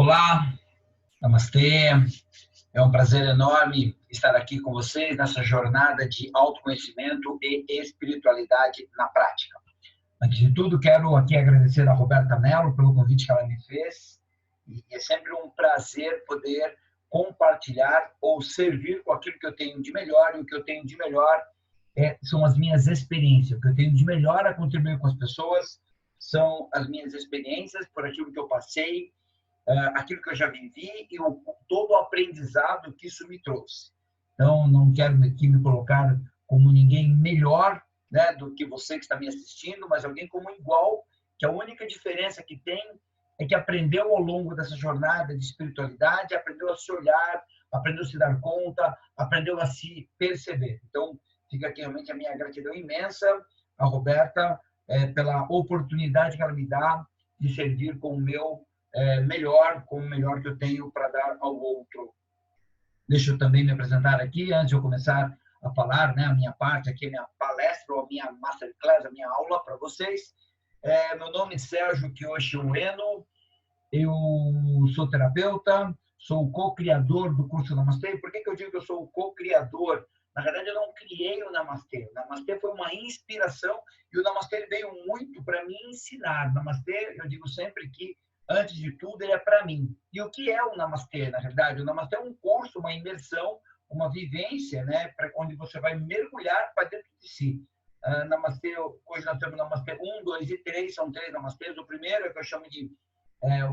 Olá, namastê. É um prazer enorme estar aqui com vocês nessa jornada de autoconhecimento e espiritualidade na prática. Antes de tudo, quero aqui agradecer a Roberta Mello pelo convite que ela me fez. E é sempre um prazer poder compartilhar ou servir com aquilo que eu tenho de melhor. E o que eu tenho de melhor são as minhas experiências. O que eu tenho de melhor a contribuir com as pessoas são as minhas experiências, por aquilo que eu passei, aquilo que eu já vivi e todo o aprendizado que isso me trouxe. Então, não quero aqui me colocar como ninguém melhor, né, do que você que está me assistindo, mas alguém como igual, que a única diferença que tem é que aprendeu ao longo dessa jornada de espiritualidade, aprendeu a se olhar, aprendeu a se dar conta, aprendeu a se perceber. Então, fica aqui realmente a minha gratidão imensa à Roberta pela oportunidade que ela me dá de servir com o meu melhor, com o melhor que eu tenho para dar ao outro. Deixa eu também me apresentar aqui, antes de eu começar a falar, né, a minha parte aqui, a minha palestra, ou a minha masterclass, a minha aula para vocês. Meu nome é Sérgio Kiyoshi Ueno, eu sou terapeuta, sou o co-criador do curso Namastê. Por que eu digo que eu sou o co-criador? Na verdade, eu não criei o Namastê. O Namastê foi uma inspiração e o Namastê veio muito para me ensinar. Namastê, eu digo sempre que antes de tudo, ele é para mim. E o que é o Namastê, na verdade? O Namastê é um curso, uma imersão, uma vivência, né, onde você vai mergulhar para dentro de si. Namastê, hoje nós temos Namastê 1, 2 e 3, são 3 Namastês. O primeiro é que eu chamo de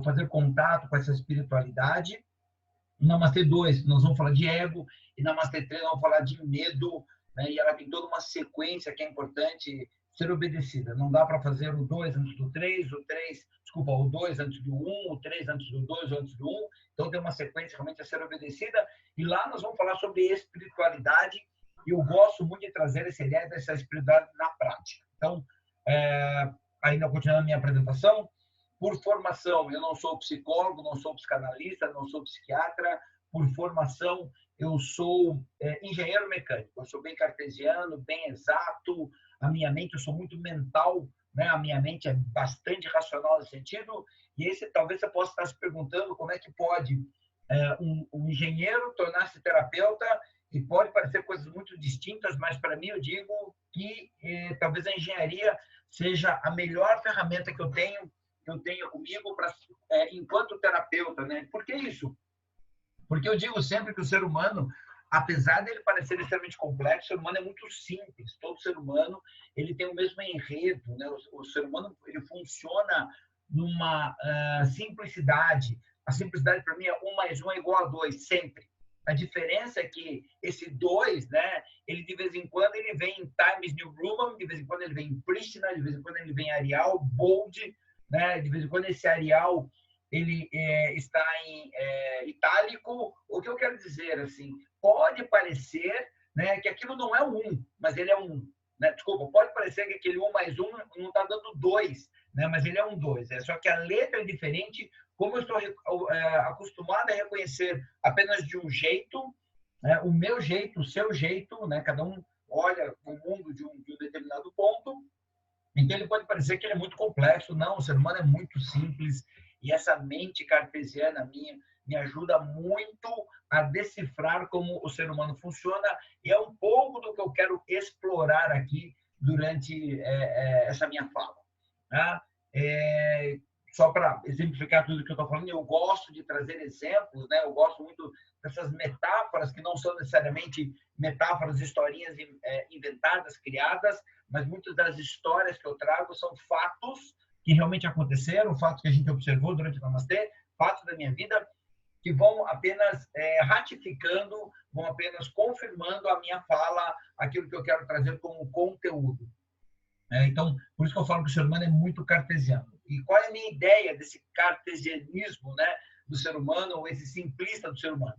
fazer contato com essa espiritualidade. Namastê 2, nós vamos falar de ego. E Namastê 3, nós vamos falar de medo. Né, e ela tem toda uma sequência que é importante ser obedecida. Não dá para fazer o 2 antes do 3, o 2 antes do 1, o 3 antes do 2 ou antes do 1. Então, tem uma sequência realmente a ser obedecida. E lá nós vamos falar sobre espiritualidade. E eu gosto muito de trazer essa ideia dessa espiritualidade na prática. Então, ainda continuando a minha apresentação, por formação, eu não sou psicólogo, não sou psicanalista, não sou psiquiatra. Por formação, eu sou engenheiro mecânico. Eu sou bem cartesiano, bem exato. A minha mente, eu sou muito mental, né? A minha mente é bastante racional nesse sentido. E esse, talvez você possa estar se perguntando como é que pode um engenheiro tornar-se terapeuta, e pode parecer coisas muito distintas, mas para mim eu digo que talvez a engenharia seja a melhor ferramenta que eu tenho comigo enquanto terapeuta, né? Por que isso? Porque eu digo sempre que o ser humano, apesar dele parecer extremamente complexo, o ser humano é muito simples. Todo ser humano ele tem o mesmo enredo, né? O ser humano ele funciona numa simplicidade. A simplicidade para mim é 1 mais 1 é igual a 2, sempre. A diferença é que esse 2, né, ele de vez em quando ele vem em Times New Roman, de vez em quando ele vem em Pristina, de vez em quando ele vem em Arial, Bold, né, de vez em quando esse Arial ele está em itálico. O que eu quero dizer, assim, pode parecer, né, que aquilo não é um 1, mas ele é um. Né? Desculpa, pode parecer que aquele 1 mais 1 não está dando 2, né, mas ele é um 2. Só que a letra é diferente. Como eu estou acostumado a reconhecer apenas de um jeito, né, o meu jeito, o seu jeito, né, cada um olha o mundo de um determinado ponto. Então, ele pode parecer que ele é muito complexo. Não, o ser humano é muito simples. E essa mente cartesiana minha me ajuda muito a decifrar como o ser humano funciona. E é um pouco do que eu quero explorar aqui durante essa minha fala. Tá? Só para exemplificar tudo que eu estou falando, eu gosto de trazer exemplos, né? Eu gosto muito dessas metáforas, que não são necessariamente metáforas, historinhas inventadas, criadas, mas muitas das histórias que eu trago são fatos que realmente aconteceram, fatos que a gente observou durante o Namastê, fatos da minha vida, que vão apenas ratificando, vão apenas confirmando a minha fala, aquilo que eu quero trazer como conteúdo. Então, por isso que eu falo que o ser humano é muito cartesiano. E qual é a minha ideia desse cartesianismo, né, do ser humano, ou esse simplista do ser humano?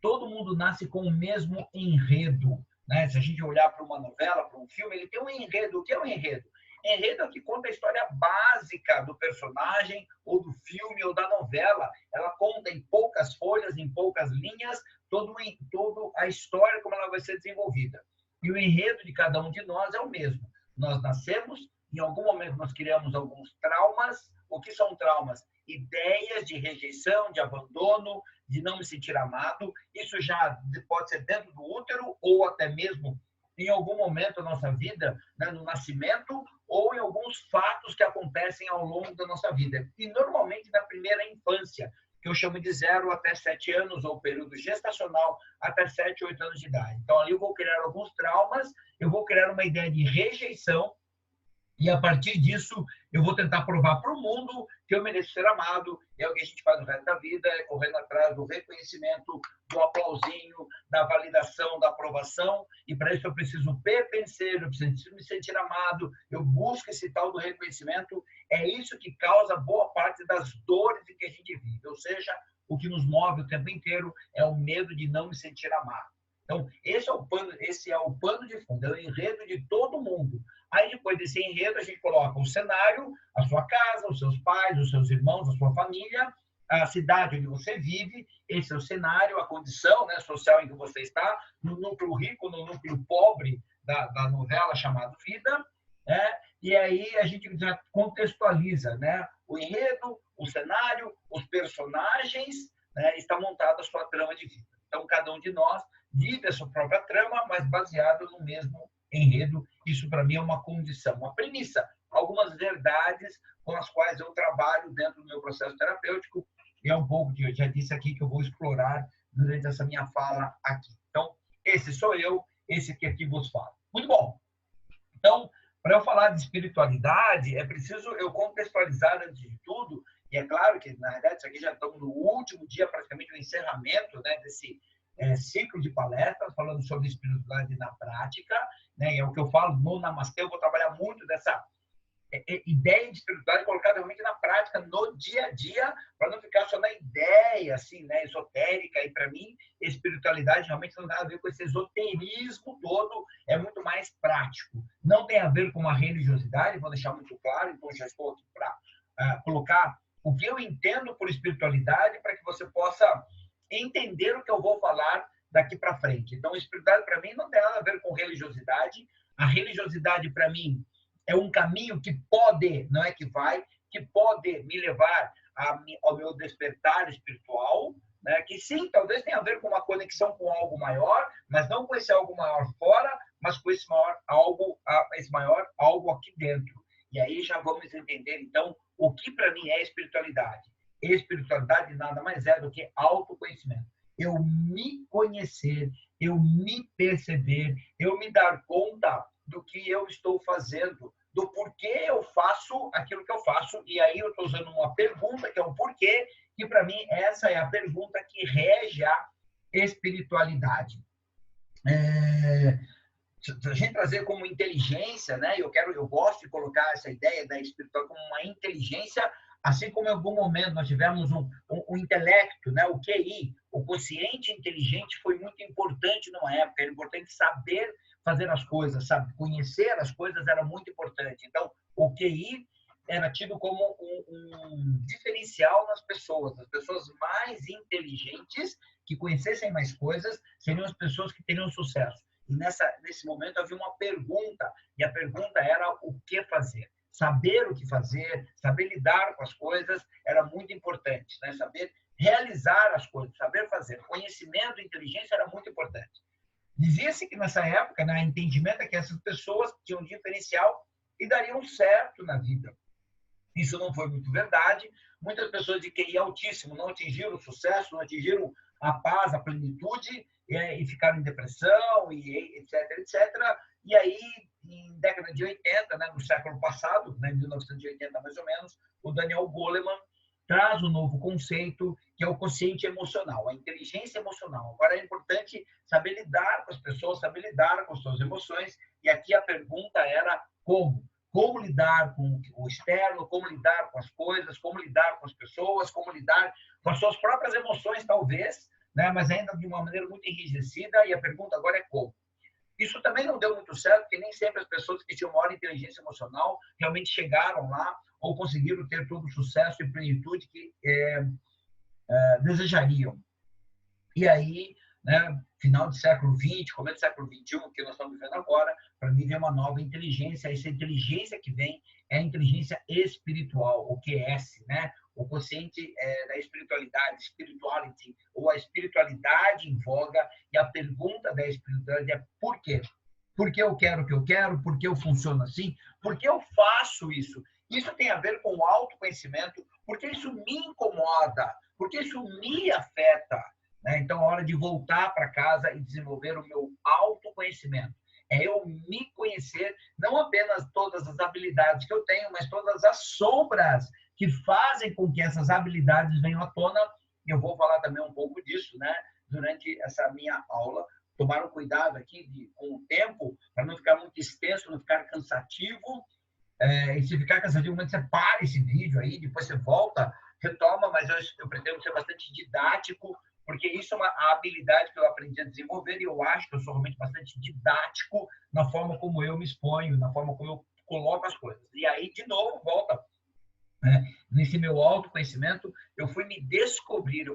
Todo mundo nasce com o mesmo enredo. Né? Se a gente olhar para uma novela, para um filme, ele tem um enredo. O que é um enredo? Enredo é o que conta a história básica do personagem, ou do filme, ou da novela. Ela conta em poucas folhas, em poucas linhas, toda a história como ela vai ser desenvolvida. E o enredo de cada um de nós é o mesmo. Nós nascemos, em algum momento nós criamos alguns traumas. O que são traumas? ideias de rejeição, de abandono, de não me sentir amado. Isso já pode ser dentro do útero ou até mesmo em algum momento da nossa vida, né, no nascimento, ou em alguns fatos que acontecem ao longo da nossa vida. E normalmente na primeira infância, que eu chamo de 0 até 7 anos, ou período gestacional até 7, 8 anos de idade. Então, ali eu vou criar alguns traumas, eu vou criar uma ideia de rejeição, e a partir disso, eu vou tentar provar para o mundo que eu mereço ser amado. É o que a gente faz no resto da vida, é correndo atrás do reconhecimento, do aplausinho, da validação, da aprovação. E para isso eu preciso pertencer, eu preciso me sentir amado, eu busco esse tal do reconhecimento. É isso que causa boa parte das dores que a gente vive. Ou seja, o que nos move o tempo inteiro é o medo de não me sentir amado. Então, esse é o pano de fundo, é o enredo de todo mundo. Aí, depois desse enredo, a gente coloca o cenário, a sua casa, os seus pais, os seus irmãos, a sua família, a cidade onde você vive, esse é o cenário, a condição, né, social em que você está, no núcleo rico, no núcleo pobre da novela chamada Vida, né? E aí a gente já contextualiza, né, o enredo, o cenário, os personagens, né, está montada a sua trama de vida. Então, cada um de nós vive a sua própria trama, mas baseado no mesmo enredo. Isso, para mim, é uma condição, uma premissa, algumas verdades com as quais eu trabalho dentro do meu processo terapêutico, e é um pouco que eu já disse aqui que eu vou explorar durante essa minha fala aqui. Então, esse sou eu, esse que aqui vos falo. Muito bom. Então, para eu falar de espiritualidade, é preciso eu contextualizar antes de tudo, e é claro que, na verdade, isso aqui já estamos no último dia, praticamente no encerramento, né, desse ciclo de palestras, falando sobre espiritualidade na prática, né, é o que eu falo no Namastê, eu vou trabalhar muito dessa ideia de espiritualidade colocada realmente na prática, no dia a dia, para não ficar só na ideia, assim, né, esotérica. E, para mim, espiritualidade realmente não tem a ver com esse esoterismo todo, é muito mais prático. Não tem a ver com a religiosidade, vou deixar muito claro, então já estou aqui para colocar o que eu entendo por espiritualidade, para que você possa entender o que eu vou falar daqui para frente. Então, espiritualidade, para mim, não tem nada a ver com religiosidade. A religiosidade, para mim, é um caminho que pode, não é que vai, que pode me levar ao meu despertar espiritual, né? Que sim, talvez tenha a ver com uma conexão com algo maior, mas não com esse algo maior fora, mas com esse maior algo aqui dentro. E aí já vamos entender, então, o que para mim é espiritualidade. Espiritualidade nada mais é do que autoconhecimento. Eu me conhecer, eu me perceber, eu me dar conta do que eu estou fazendo, do porquê eu faço aquilo que eu faço. E aí eu estou usando uma pergunta, que é o porquê, que para mim essa é a pergunta que rege a espiritualidade. Se a gente trazer como inteligência, né? Eu gosto de colocar essa ideia da espiritualidade como uma inteligência, assim como em algum momento nós tivemos um intelecto, né? O QI, o quociente inteligente, foi muito importante numa época. Era importante saber fazer as coisas, sabe? Conhecer as coisas era muito importante. Então, o QI era tido como um diferencial nas pessoas. As pessoas mais inteligentes, que conhecessem mais coisas, seriam as pessoas que teriam sucesso. E nesse momento havia uma pergunta, e a pergunta era o que fazer. Saber o que fazer, saber lidar com as coisas era muito importante, né? Saber realizar as coisas, saber fazer. Conhecimento e inteligência era muito importante. Dizia-se que nessa época, né, o entendimento é que essas pessoas tinham um diferencial e dariam certo na vida. Isso não foi muito verdade. Muitas pessoas de QI altíssimo não atingiram o sucesso, não atingiram a paz, a plenitude, e ficaram em depressão, e etc, etc. E aí, em década de 80, né, no século passado, né, 1980 mais ou menos, o Daniel Goleman traz um novo conceito, que é o quociente emocional, a inteligência emocional. Agora, é importante saber lidar com as pessoas, saber lidar com as suas emoções, e aqui a pergunta era como? Como lidar com o externo, como lidar com as coisas, como lidar com as pessoas, como lidar com as suas próprias emoções, talvez, né? Mas ainda de uma maneira muito enrijecida, e a pergunta agora é como. Isso também não deu muito certo, porque nem sempre as pessoas que tinham maior inteligência emocional realmente chegaram lá ou conseguiram ter todo o sucesso e plenitude que desejariam. E aí né? Final do século XX, começo do século XXI, que nós estamos vivendo agora, para mim vem uma nova inteligência. Essa inteligência que vem é a inteligência espiritual, o QS, né? O consciente da espiritualidade, spirituality, ou a espiritualidade em voga. E a pergunta da espiritualidade é por quê? Por que eu quero o que eu quero? Por que eu funciono assim? Por que eu faço isso? Isso tem a ver com o autoconhecimento, porque isso me incomoda, porque isso me afeta, né? Então, é hora de voltar para casa e desenvolver o meu autoconhecimento. É eu me conhecer, não apenas todas as habilidades que eu tenho, mas todas as sombras que fazem com que essas habilidades venham à tona. Eu vou falar também um pouco disso, né? Durante essa minha aula. Tomar um cuidado aqui com o tempo, para não ficar muito extenso, não ficar cansativo. E se ficar cansativo, você para esse vídeo aí, depois você volta, retoma, mas eu pretendo ser bastante didático, porque isso é uma habilidade que eu aprendi a desenvolver e eu acho que eu sou realmente bastante didático na forma como eu me exponho, na forma como eu coloco as coisas. E aí, de novo, volta. Nesse meu autoconhecimento, eu fui descobrir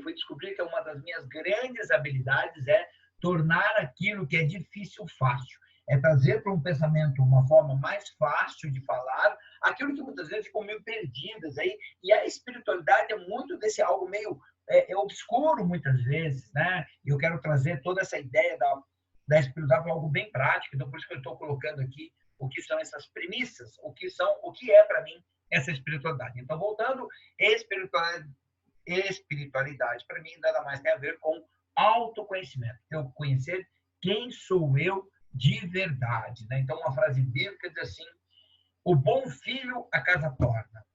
que uma das minhas grandes habilidades é tornar aquilo que é difícil fácil. É trazer para um pensamento uma forma mais fácil de falar, aquilo que muitas vezes ficam meio perdidas aí. E a espiritualidade é muito desse algo meio obscuro muitas vezes, né? E eu quero trazer toda essa ideia da espiritualidade para algo bem prático. Então, por isso que eu estou colocando aqui o que são essas premissas, o que é para mim essa espiritualidade. Então, voltando, espiritualidade para mim nada mais tem a ver com autoconhecimento. Eu conhecer quem sou eu de verdade, né? Então, uma frase bíblica diz assim: o bom filho a casa torna.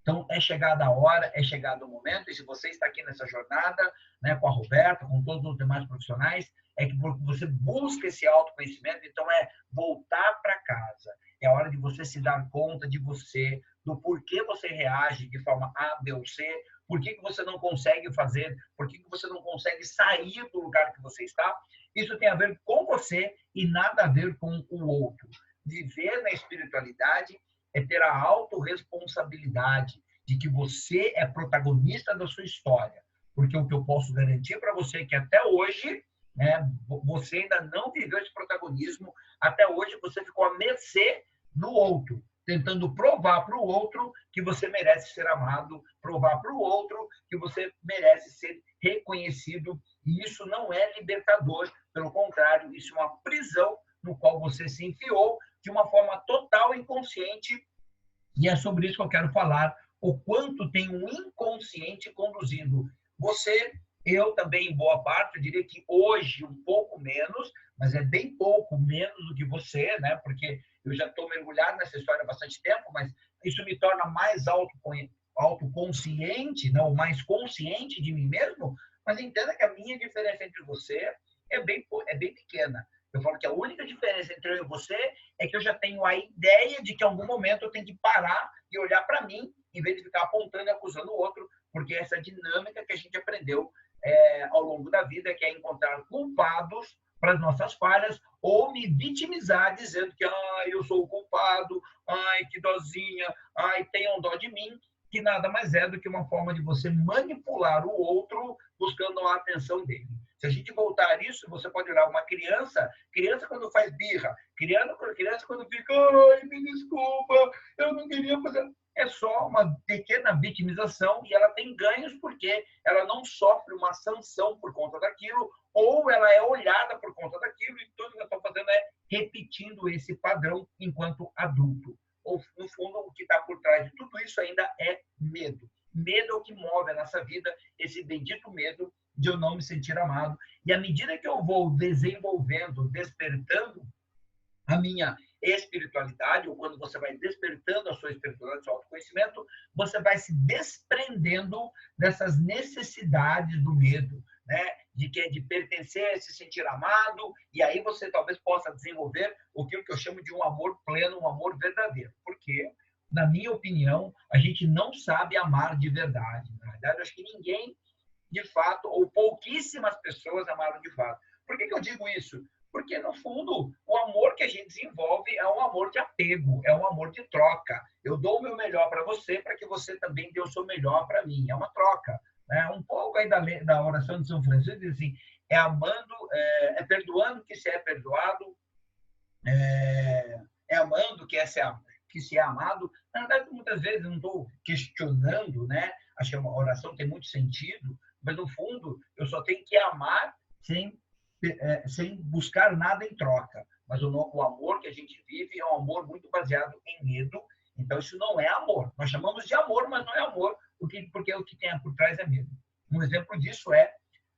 Então, é chegada a hora, é chegado o momento, e se você está aqui nessa jornada, né, com a Roberta, com todos os demais profissionais, é que você busca esse autoconhecimento, então é voltar para casa. É a hora de você se dar conta de você, do porquê você reage de forma A, B ou C, por que você não consegue fazer, por que você não consegue sair do lugar que você está. Isso tem a ver com você e nada a ver com o outro. Viver na espiritualidade é ter a autorresponsabilidade de que você é protagonista da sua história. Porque o que eu posso garantir para você é que até hoje, né, você ainda não viveu esse protagonismo, até hoje você ficou à mercê do outro, tentando provar para o outro que você merece ser amado, provar para o outro que você merece ser reconhecido. E isso não é libertador, pelo contrário, isso é uma prisão no qual você se enfiou de uma forma total inconsciente, e é sobre isso que eu quero falar, o quanto tem um inconsciente conduzindo você, eu também, em boa parte, eu diria que hoje um pouco menos, mas é bem pouco menos do que você, né? Porque eu já estou mergulhado nessa história há bastante tempo, mas isso me torna mais autoconsciente, não, mais consciente de mim mesmo, mas entenda que a minha diferença entre você é bem pequena. Eu falo que a única diferença entre eu e você é que eu já tenho a ideia de que em algum momento eu tenho que parar e olhar para mim, em vez de ficar apontando e acusando o outro, porque essa dinâmica que a gente aprendeu ao longo da vida, que é encontrar culpados para as nossas falhas ou me vitimizar dizendo que eu sou o culpado, que dozinha, tenham dó de mim, que nada mais é do que uma forma de você manipular o outro buscando a atenção dele. Se a gente voltar isso, você pode olhar uma criança quando faz birra, criança quando fica, me desculpa, eu não queria fazer. É só uma pequena vitimização e ela tem ganhos porque ela não sofre uma sanção por conta daquilo, ou ela é olhada por conta daquilo e tudo que eu estou fazendo é repetindo esse padrão enquanto adulto. Ou, no fundo, o que está por trás de tudo isso ainda é medo. Medo é o que move a nossa vida, esse bendito medo de eu não me sentir amado. E à medida que eu vou desenvolvendo, despertando a minha espiritualidade, ou quando você vai despertando a sua espiritualidade, seu autoconhecimento, você vai se desprendendo dessas necessidades do medo, né? De pertencer, se sentir amado, e aí você talvez possa desenvolver aquilo que eu chamo de um amor pleno, um amor verdadeiro. Porque, na minha opinião, a gente não sabe amar de verdade. Na verdade, eu acho que ninguém, de fato, ou pouquíssimas pessoas amaram de fato. Por que eu digo isso? Porque, no fundo, o amor que a gente desenvolve é um amor de apego, é um amor de troca. Eu dou o meu melhor para você que você também dê o seu melhor para mim. É uma troca. Né? Um pouco aí da oração de São Francisco diz assim, é amando, é perdoando que se é perdoado, é amando que se é amado. Na verdade, muitas vezes eu não estou questionando, né? Acho que uma oração tem muito sentido, mas no fundo eu só tenho que amar sem buscar nada em troca. Mas o amor que a gente vive é um amor muito baseado em medo. Então isso não é amor. Nós chamamos de amor, mas não é amor, porque o que tem por trás é medo. Um exemplo disso é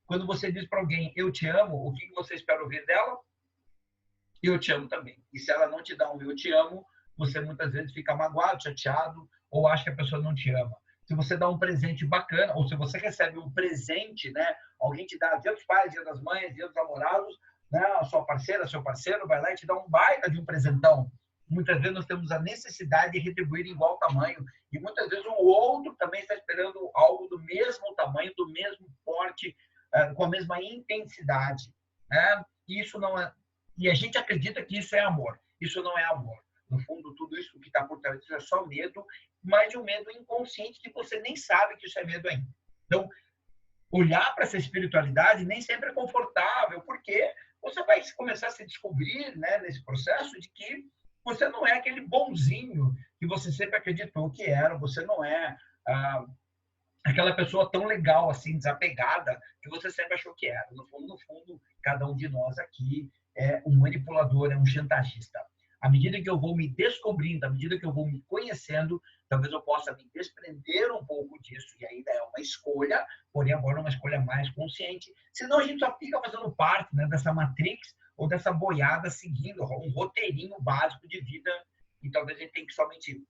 quando você diz para alguém eu te amo, o que você espera ouvir dela? Eu te amo também. E se ela não te dá um eu te amo, você muitas vezes fica magoado, chateado, ou acha que a pessoa não te ama. Se você dá um presente bacana, ou se você recebe um presente, né? Alguém te dá Dia dos Pais, Dia das Mães, Dia dos Namorados, né? A sua parceira, seu parceiro vai lá e te dá um baita de um presentão. Muitas vezes nós temos a necessidade de retribuir em igual tamanho. E muitas vezes o outro também está esperando algo do mesmo tamanho, do mesmo porte, com a mesma intensidade. Né? Isso não é... E a gente acredita que isso é amor. Isso não é amor. No fundo, tudo isso que está por trás disso é só medo, mas de um medo inconsciente que você nem sabe que isso é medo ainda. Então, olhar para essa espiritualidade nem sempre é confortável, porque você vai começar a se descobrir, né, nesse processo de que você não é aquele bonzinho que você sempre acreditou que era, você não é aquela pessoa tão legal, assim, desapegada, que você sempre achou que era. No fundo, cada um de nós aqui é um manipulador, é um chantagista. À medida que eu vou me descobrindo, à medida que eu vou me conhecendo, talvez eu possa me desprender um pouco disso, e ainda é uma escolha, porém agora é uma escolha mais consciente. Senão a gente só fica fazendo parte, né, dessa matrix ou dessa boiada, seguindo um roteirinho básico de vida, e talvez a gente tenha que somente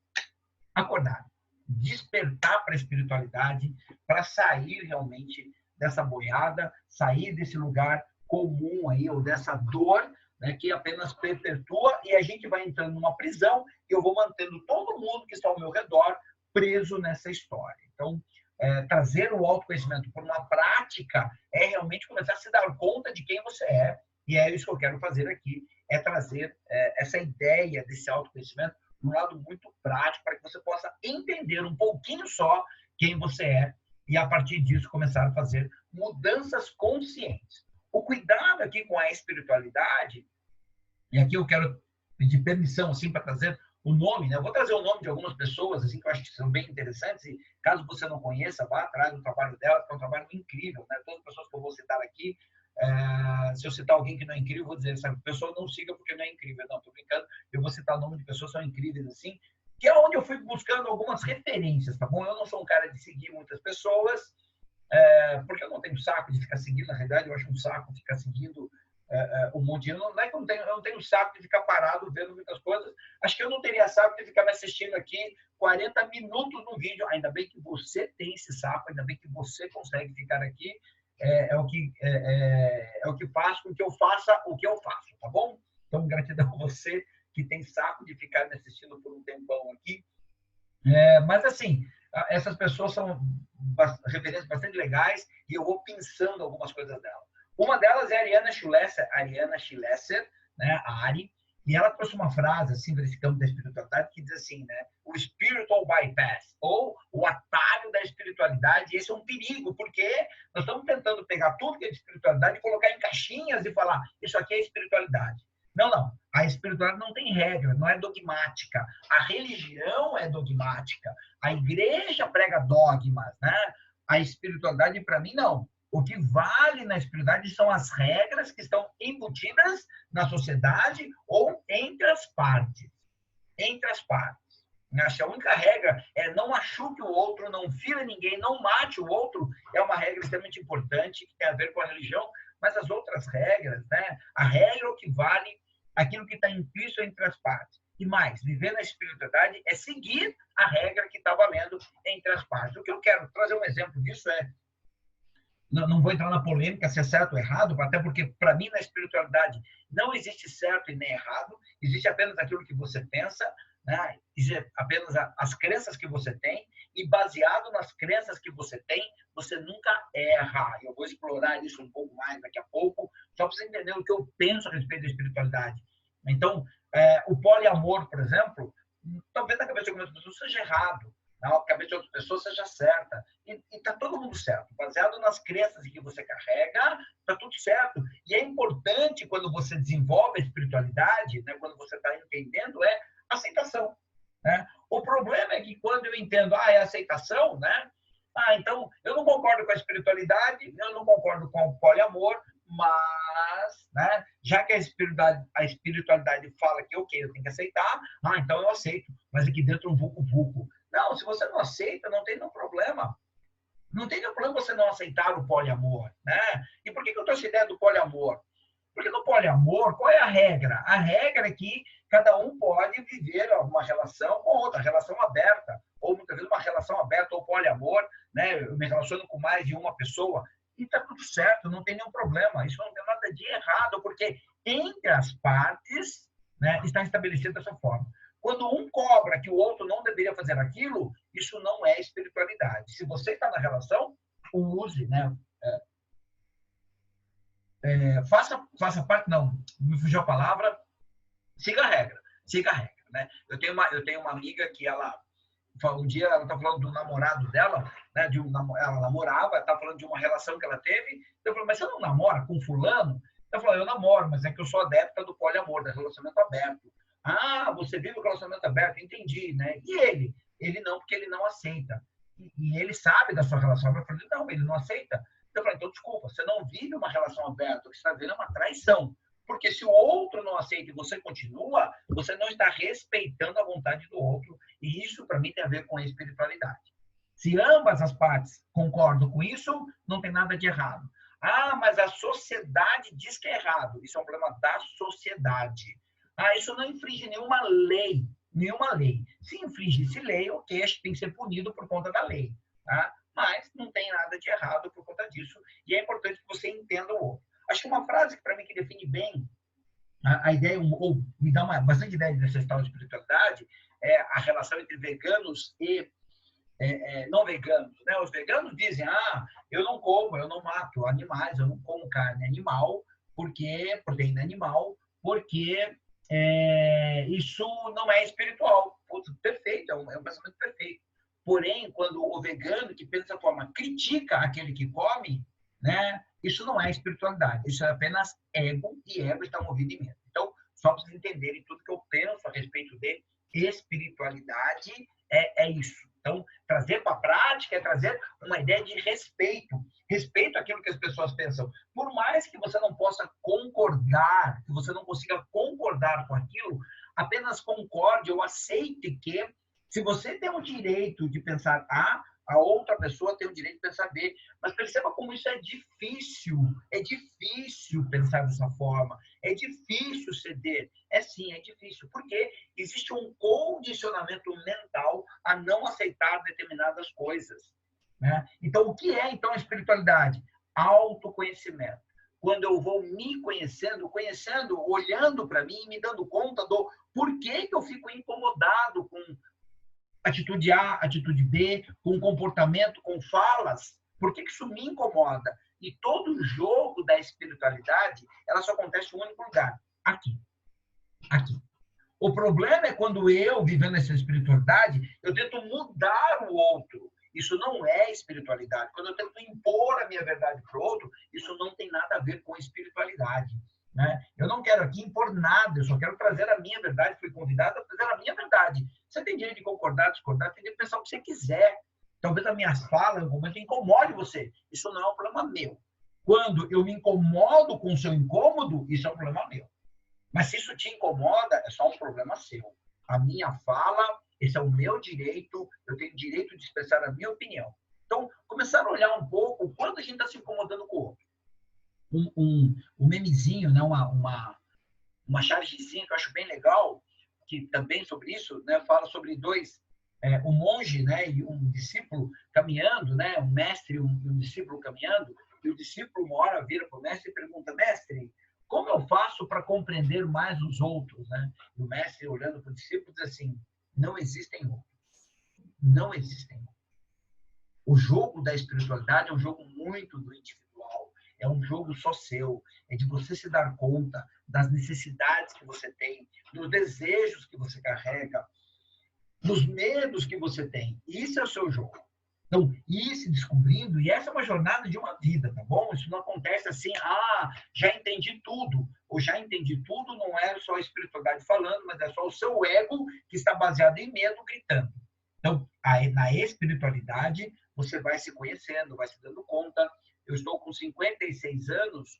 acordar, despertar para a espiritualidade, para sair realmente dessa boiada, sair desse lugar comum aí, ou dessa dor, né, que apenas perpetua, e a gente vai entrando numa prisão e eu vou mantendo todo mundo que está ao meu redor preso nessa história. Então, trazer o autoconhecimento por uma prática é realmente começar a se dar conta de quem você é, e é isso que eu quero fazer aqui, é trazer essa ideia desse autoconhecimento um lado muito prático para que você possa entender um pouquinho só quem você é e, a partir disso, começar a fazer mudanças conscientes. O cuidado aqui com a espiritualidade, e aqui eu quero pedir permissão assim, para trazer o nome, né? Eu vou trazer o nome de algumas pessoas assim, que eu acho que são bem interessantes, e caso você não conheça, vá atrás do trabalho delas, que é um trabalho incrível. Né? Todas as pessoas que eu vou citar aqui, se eu citar alguém que não é incrível, eu vou dizer, essa pessoa não siga porque não é incrível. Não, estou brincando. Eu vou citar o nome de pessoas que são incríveis assim, que é onde eu fui buscando algumas referências, tá bom? Eu não sou um cara de seguir muitas pessoas, porque eu não tenho saco de ficar seguindo, na realidade, eu acho um saco ficar seguindo um monte de... Não é que eu não tenho saco de ficar parado vendo muitas coisas. Acho que eu não teria saco de ficar me assistindo aqui 40 minutos no vídeo. Ainda bem que você tem esse saco, ainda bem que você consegue ficar aqui. É o que faz com que eu faça o que eu faço, tá bom? Então, gratidão a você que tem saco de ficar me assistindo por um tempão aqui. Mas, assim, essas pessoas são referências bastante legais e eu vou pensando algumas coisas dela. Uma delas é a Ariana Schlesser, né, a Ari, e ela trouxe uma frase, assim, desse campo da espiritualidade, que diz assim, né, o spiritual bypass, ou o atalho da espiritualidade. E esse é um perigo, porque nós estamos tentando pegar tudo que é de espiritualidade e colocar em caixinhas e falar, isso aqui é espiritualidade. Não, não. A espiritualidade não tem regra, não é dogmática. A religião é dogmática. A igreja prega dogmas, né? A espiritualidade, para mim, não. O que vale na espiritualidade são as regras que estão embutidas na sociedade ou entre as partes. Entre as partes. Acho que a única regra é não machuque o outro, não fira ninguém, não mate o outro. É uma regra extremamente importante que tem a ver com a religião, mas as outras regras, né? A regra é o que vale aquilo que está implícito entre as partes. E mais, viver na espiritualidade é seguir a regra que está valendo entre as partes. O que eu quero trazer um exemplo disso não vou entrar na polêmica se é certo ou errado, até porque, para mim, na espiritualidade não existe certo e nem errado, existe apenas aquilo que você pensa, né? Existe apenas as crenças que você tem, e baseado nas crenças que você tem, você nunca erra. Eu vou explorar isso um pouco mais daqui a pouco, só para você entender o que eu penso a respeito da espiritualidade. Então, o poliamor, por exemplo, talvez na cabeça de algumas pessoas seja errado, na cabeça de outras pessoas seja certa. E está todo mundo certo. Baseado nas crenças que você carrega, tá tudo certo. E é importante, quando você desenvolve a espiritualidade, né, quando você está entendendo, é aceitação. Né? O problema é que quando eu entendo, é aceitação, né? Então, eu não concordo com a espiritualidade, eu não concordo com o poliamor, mas, né, já que a espiritualidade fala que, ok, eu tenho que aceitar, então eu aceito, mas aqui dentro um vucu-vucu. Não, se você não aceita, não tem nenhum problema. Não tem nenhum problema você não aceitar o poliamor, né? E por que eu trouxe a ideia do poliamor? Porque no poliamor, qual é a regra? A regra é que cada um pode viver uma relação com outra, relação aberta, ou muitas vezes uma relação aberta ou poliamor, né? Eu me relaciono com mais de uma pessoa, e está tudo certo, não tem nenhum problema. Isso não tem nada de errado, porque entre as partes, né, está estabelecido dessa forma. Quando um cobra que o outro não deveria fazer aquilo, isso não é espiritualidade. Se você está na relação, use, né? Faça parte, não, me fugiu a palavra, siga a regra, né? Eu tenho uma amiga que um dia ela está falando do namorado dela, né? Ela namorava, está falando de uma relação que ela teve. Eu falei, mas você não namora com fulano? Ela falou, eu namoro, mas é que eu sou adepta do poliamor, do relacionamento aberto. Você vive o relacionamento aberto, entendi, né? E ele? Ele não, porque ele não aceita. E ele sabe da sua relação. Eu falei, não, ele não aceita. Eu falei, então, desculpa, você não vive uma relação aberta, o que você está vendo é uma traição. Porque se o outro não aceita e você continua, você não está respeitando a vontade do outro. E isso, para mim, tem a ver com a espiritualidade. Se ambas as partes concordam com isso, não tem nada de errado. Mas a sociedade diz que é errado. Isso é um problema da sociedade. Isso não infringe nenhuma lei. Nenhuma lei. Se infringisse lei, ok, acho que tem que ser punido por conta da lei. Tá? Mas não tem nada de errado por conta disso. E é importante que você entenda o outro. Acho que uma frase que, para mim, que define bem a ideia, ou me dá bastante ideia dessa tal de espiritualidade, é a relação entre veganos e não veganos. Né? Os veganos dizem, eu não mato animais, eu não como carne animal, proteína animal, porque isso não é espiritual. Perfeito, é um pensamento perfeito. Porém, quando o vegano que pensa dessa forma critica aquele que come, né, isso não é espiritualidade, isso é apenas ego, e ego está movido em medo. Então, só para vocês entenderem tudo que eu penso a respeito de espiritualidade, é isso. Então, trazer para a prática é trazer uma ideia de respeito. Respeito àquilo que as pessoas pensam. Por mais que você não possa concordar, que você não consiga concordar com aquilo, apenas concorde ou aceite que, se você tem o direito de pensar A, a outra pessoa tem o direito de pensar B. Mas perceba como isso é difícil. É difícil pensar dessa forma. É difícil ceder. Sim, é difícil. Porque existe um condicionamento mental a não aceitar determinadas coisas. Né? Então, o que é, então, a espiritualidade? Autoconhecimento. Quando eu vou me conhecendo, olhando para mim, me dando conta do porquê que eu fico incomodado com atitude A, atitude B, com comportamento, com falas. Por que isso me incomoda? E todo o jogo da espiritualidade, ela só acontece em um único lugar. Aqui. O problema é quando eu, vivendo essa espiritualidade, eu tento mudar o outro. Isso não é espiritualidade. Quando eu tento impor a minha verdade para o outro, isso não tem nada a ver com espiritualidade. Né? Eu não quero aqui impor nada, eu só quero trazer a minha verdade. Fui convidado a trazer a minha verdade. Você tem direito de concordar, discordar, tem direito de pensar o que você quiser. Talvez as minhas falas, em algum momento, incomode você. Isso não é um problema meu. Quando eu me incomodo com o seu incômodo, isso é um problema meu. Mas se isso te incomoda, é só um problema seu. A minha fala, esse é o meu direito, eu tenho direito de expressar a minha opinião. Então, começar a olhar um pouco o quanto a gente está se incomodando com o outro. Um memezinho, né? uma chargezinha que eu acho bem legal, que também sobre isso, né? Fala sobre dois, um monge, né? E um discípulo caminhando, né? Um mestre e um discípulo caminhando, e o discípulo uma hora vira para o mestre e pergunta, mestre, como eu faço para compreender mais os outros? Né? E o mestre, olhando para o discípulo, diz assim, não existem outros. Não existem outros. O jogo da espiritualidade é um jogo muito do individual. É um jogo só seu. É de você se dar conta das necessidades que você tem, dos desejos que você carrega, dos medos que você tem. Isso é o seu jogo. Então, ir se descobrindo, e essa é uma jornada de uma vida, tá bom? Isso não acontece assim, já entendi tudo. Ou já entendi tudo não é só a espiritualidade falando, mas é só o seu ego que está baseado em medo gritando. Então, aí, na espiritualidade, você vai se conhecendo, vai se dando conta. Eu estou com 56 anos,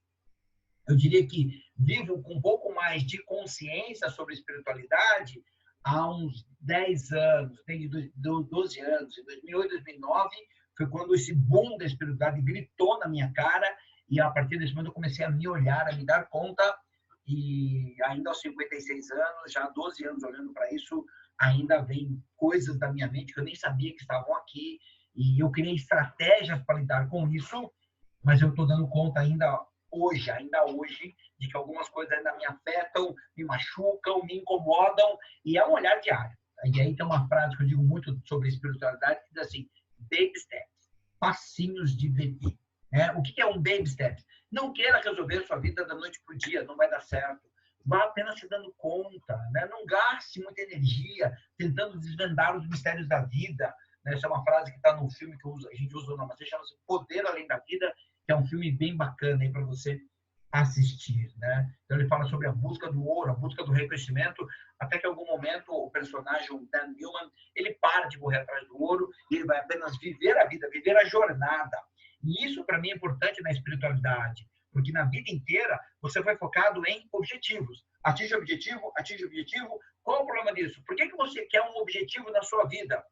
eu diria que vivo com um pouco mais de consciência sobre espiritualidade há uns 10 anos, tem 12 anos. Em 2008, 2009, foi quando esse boom da espiritualidade gritou na minha cara, e a partir desse momento eu comecei a me olhar, a me dar conta, e ainda aos 56 anos, já há 12 anos olhando para isso, ainda vem coisas da minha mente que eu nem sabia que estavam aqui, e eu criei estratégias para lidar com isso, mas eu estou dando conta ainda hoje, de que algumas coisas ainda me afetam, me machucam, me incomodam, e é um olhar diário. E aí tem uma frase que eu digo muito sobre espiritualidade, que diz assim, baby steps, passinhos de bebê. O que é um baby steps? Não queira resolver a sua vida da noite para o dia, não vai dar certo. Vá apenas se dando conta, né? Não gaste muita energia tentando desvendar os mistérios da vida. Essa é uma frase que está no filme que a gente usa no Namastê, chama-se Poder Além da Vida, que é um filme bem bacana aí para você assistir, né? Então ele fala sobre a busca do ouro, a busca do reconhecimento, até que em algum momento o personagem, o Dan Newman, ele para de correr atrás do ouro e ele vai apenas viver a vida, viver a jornada. E isso para mim é importante na espiritualidade, porque na vida inteira você foi focado em objetivos. Atinge o objetivo, atinge o objetivo. Qual é o problema disso? Por que você quer um objetivo na sua vida?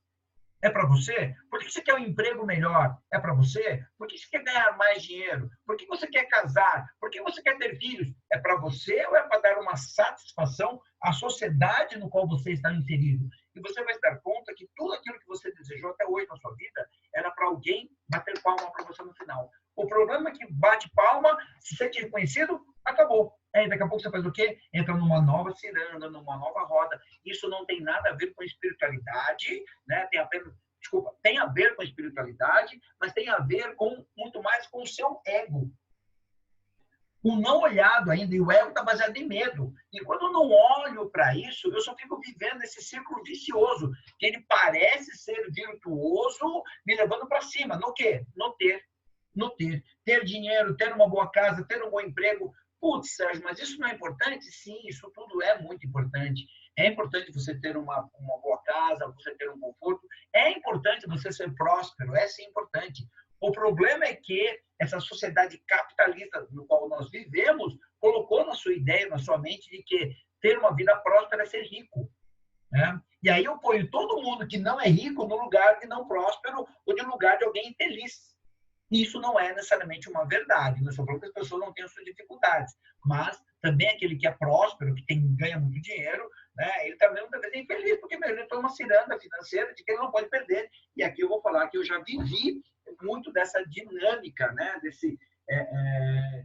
É para você? Por que você quer um emprego melhor? É para você? Por que você quer ganhar mais dinheiro? Por que você quer casar? Por que você quer ter filhos? É para você ou é para dar uma satisfação à sociedade no qual você está inserido? E você vai se dar conta que tudo aquilo que você desejou até hoje na sua vida era para alguém bater palma para você no final. O problema é que bate palma, se sente reconhecido, acabou. Aí daqui a pouco você faz o quê? Entra numa nova ciranda, numa nova roda. Isso não tem nada a ver com espiritualidade, né? Tem a ver com espiritualidade, mas tem a ver com muito mais com o seu ego. O não olhado ainda, e o ego está baseado em medo. E quando eu não olho para isso, eu só fico vivendo esse círculo vicioso, que ele parece ser virtuoso, me levando para cima. No quê? No ter. No ter. Ter dinheiro, ter uma boa casa, ter um bom emprego. Putz, Sérgio, mas isso não é importante? Sim, isso tudo é muito importante. É importante você ter uma boa casa, você ter um conforto. É importante você ser próspero, é sim importante. O problema é que essa sociedade capitalista no qual nós vivemos colocou na sua ideia, na sua mente, de que ter uma vida próspera é ser rico. Né? E aí eu ponho todo mundo que não é rico no lugar de não próspero ou no lugar de alguém infeliz. Isso não é necessariamente uma verdade. Não estou falando que as pessoas não têm as suas dificuldades, mas também aquele que é próspero, que ganha muito dinheiro, né, ele também muitas vezes é infeliz, porque ele está numa ciranda financeira de que ele não pode perder. E aqui eu vou falar que eu já vivi muito dessa dinâmica, né,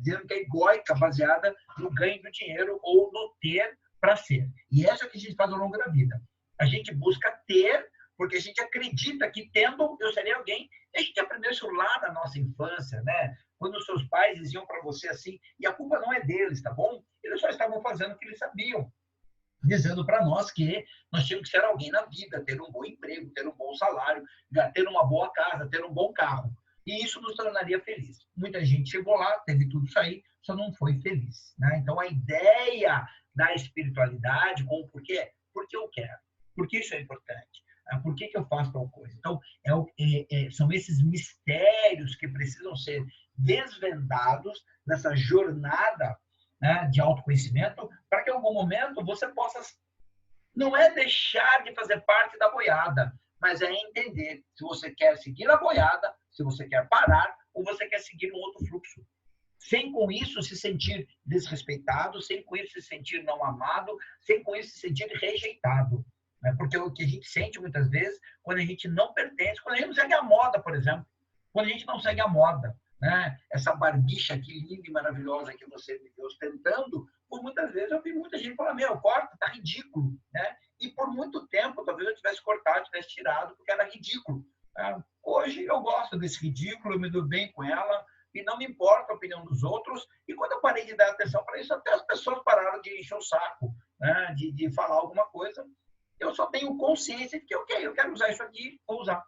dinâmica egóica baseada no ganho do dinheiro ou no ter para ser. E essa é o que a gente faz ao longo da vida. A gente busca ter porque a gente acredita que tendo eu serei alguém. A gente aprendeu isso lá na nossa infância, né? Quando os seus pais diziam para você assim, e a culpa não é deles, tá bom? Eles só estavam fazendo o que eles sabiam, dizendo para nós que nós tínhamos que ser alguém na vida, ter um bom emprego, ter um bom salário, ter uma boa casa, ter um bom carro. E isso nos tornaria feliz. Muita gente chegou lá, teve tudo isso aí, só não foi feliz. Né? Então, a ideia da espiritualidade com o porquê? Porque eu quero. Porque isso é importante. Por que eu faço tal coisa? Então, são esses mistérios que precisam ser desvendados nessa jornada, né, de autoconhecimento, para que em algum momento você possa, não é deixar de fazer parte da boiada, mas é entender se você quer seguir a boiada, se você quer parar, ou você quer seguir um outro fluxo. Sem com isso se sentir desrespeitado, sem com isso se sentir não amado, sem com isso se sentir rejeitado. Né? Porque o que a gente sente muitas vezes, quando a gente não pertence, quando a gente não segue a moda, por exemplo, quando a gente não segue a moda, né? Essa barbicha aqui linda e maravilhosa que você me vê ostentando, por muitas vezes eu vi muita gente falar, corta, tá ridículo, né? E por muito tempo, talvez eu tivesse cortado, tivesse tirado, porque era ridículo. Hoje eu gosto desse ridículo, eu me dou bem com ela, e não me importa a opinião dos outros. E quando eu parei de dar atenção para isso, até as pessoas pararam de encher o saco, né? de falar alguma coisa. Eu só tenho consciência de que, ok, eu quero usar isso aqui, vou usar.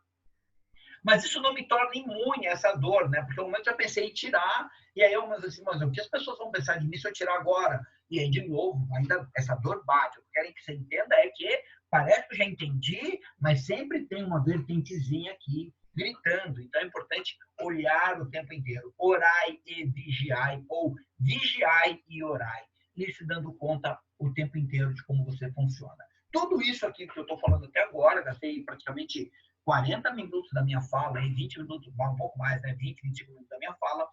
Mas isso não me torna imune a essa dor, né? Porque no momento eu já pensei em tirar, e aí eu, mas assim, mas o que as pessoas vão pensar de mim se eu tirar agora? E aí, de novo, ainda essa dor bate. O que querem que você entenda é que parece que eu já entendi, mas sempre tem uma vertentezinha aqui gritando. Então é importante olhar o tempo inteiro. Orai e vigiai, ou vigiai e orai. E se dando conta o tempo inteiro de como você funciona. Tudo isso aqui que eu estou falando até agora, gastei praticamente 40 minutos da minha fala, e 20 minutos, um pouco mais, né? 20, 25 minutos da minha fala,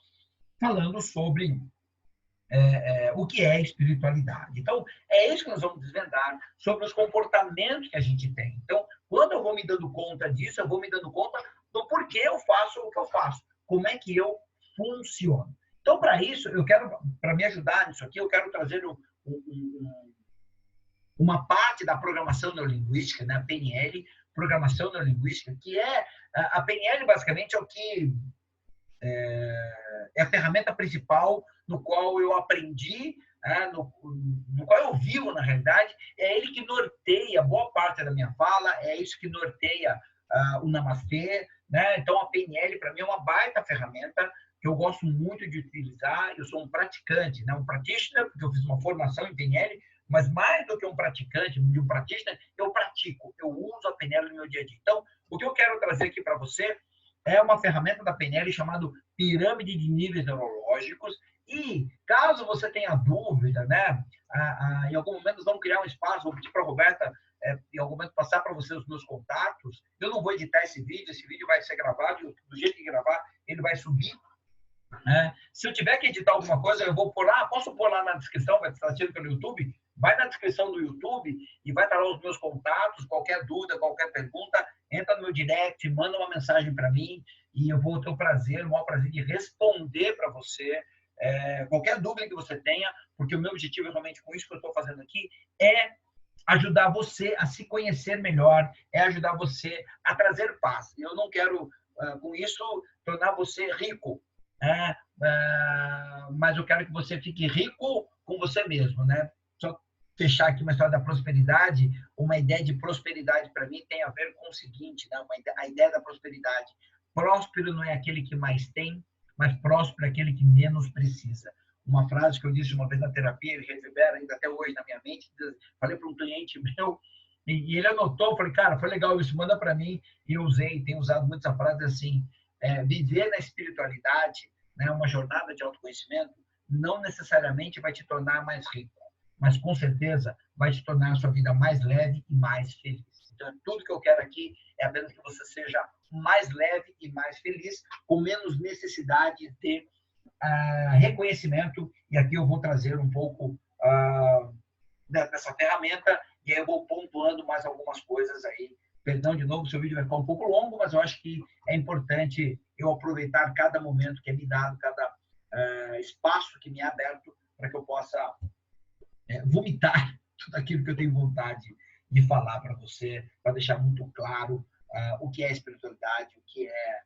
falando sobre o que é espiritualidade. Então, é isso que nós vamos desvendar sobre os comportamentos que a gente tem. Então, quando eu vou me dando conta disso, eu vou me dando conta do porquê eu faço o que eu faço, como é que eu funciono. Então, para isso, para me ajudar nisso aqui, eu quero trazer uma parte da programação neurolinguística, né, a PNL, programação neurolinguística, que é a PNL basicamente é o que é a ferramenta principal no qual eu aprendi, no qual eu vivo na realidade, é ele que norteia boa parte da minha fala, é isso que norteia o Namastê, né? Então a PNL para mim é uma baita ferramenta que eu gosto muito de utilizar. Eu sou um praticante, né? Um practitioner, porque eu fiz uma formação em PNL, mas mais do que um praticante, de um practitioner, eu pratico, eu uso a PNL no meu dia a dia. Então, o que eu quero trazer aqui para você é uma ferramenta da PNL chamada Pirâmide de Níveis Neurológicos. E, caso você tenha dúvida, né, em algum momento nós vamos criar um espaço, vou pedir para a Roberta, em algum momento, passar para você os meus contatos. Eu não vou editar esse vídeo vai ser gravado, do jeito que gravar, ele vai subir. Se eu tiver que editar alguma coisa, eu vou pôr lá, posso pôr lá na descrição, vai estar assistindo pelo YouTube, vai na descrição do YouTube e vai estar lá os meus contatos, qualquer dúvida, qualquer pergunta, entra no meu direct, manda uma mensagem para mim e eu vou ter o maior prazer de responder para você qualquer dúvida que você tenha, porque o meu objetivo realmente com isso que eu estou fazendo aqui é ajudar você a se conhecer melhor, é ajudar você a trazer paz. Eu não quero, com isso, tornar você rico, mas eu quero que você fique rico com você mesmo, né? Só fechar aqui uma história da prosperidade, uma ideia de prosperidade para mim tem a ver com o seguinte, né? A ideia da prosperidade. Próspero não é aquele que mais tem, mas próspero é aquele que menos precisa. Uma frase que eu disse uma vez na terapia, ele reverbera ainda até hoje na minha mente, falei para um cliente meu, e ele anotou, falei, cara, foi legal isso, manda para mim, e eu usei, tenho usado muito essa frase assim, viver na espiritualidade, né, uma jornada de autoconhecimento, não necessariamente vai te tornar mais rico, mas com certeza vai te tornar a sua vida mais leve e mais feliz. Então, tudo que eu quero aqui é apenas que você seja mais leve e mais feliz, com menos necessidade de reconhecimento. E aqui eu vou trazer um pouco dessa ferramenta e aí eu vou pontuando mais algumas coisas aí. Perdão de novo, seu vídeo vai ficar um pouco longo, mas eu acho que é importante eu aproveitar cada momento que é me dado, cada espaço que me é aberto, para que eu possa vomitar tudo aquilo que eu tenho vontade de falar para você, para deixar muito claro o que é espiritualidade, o que é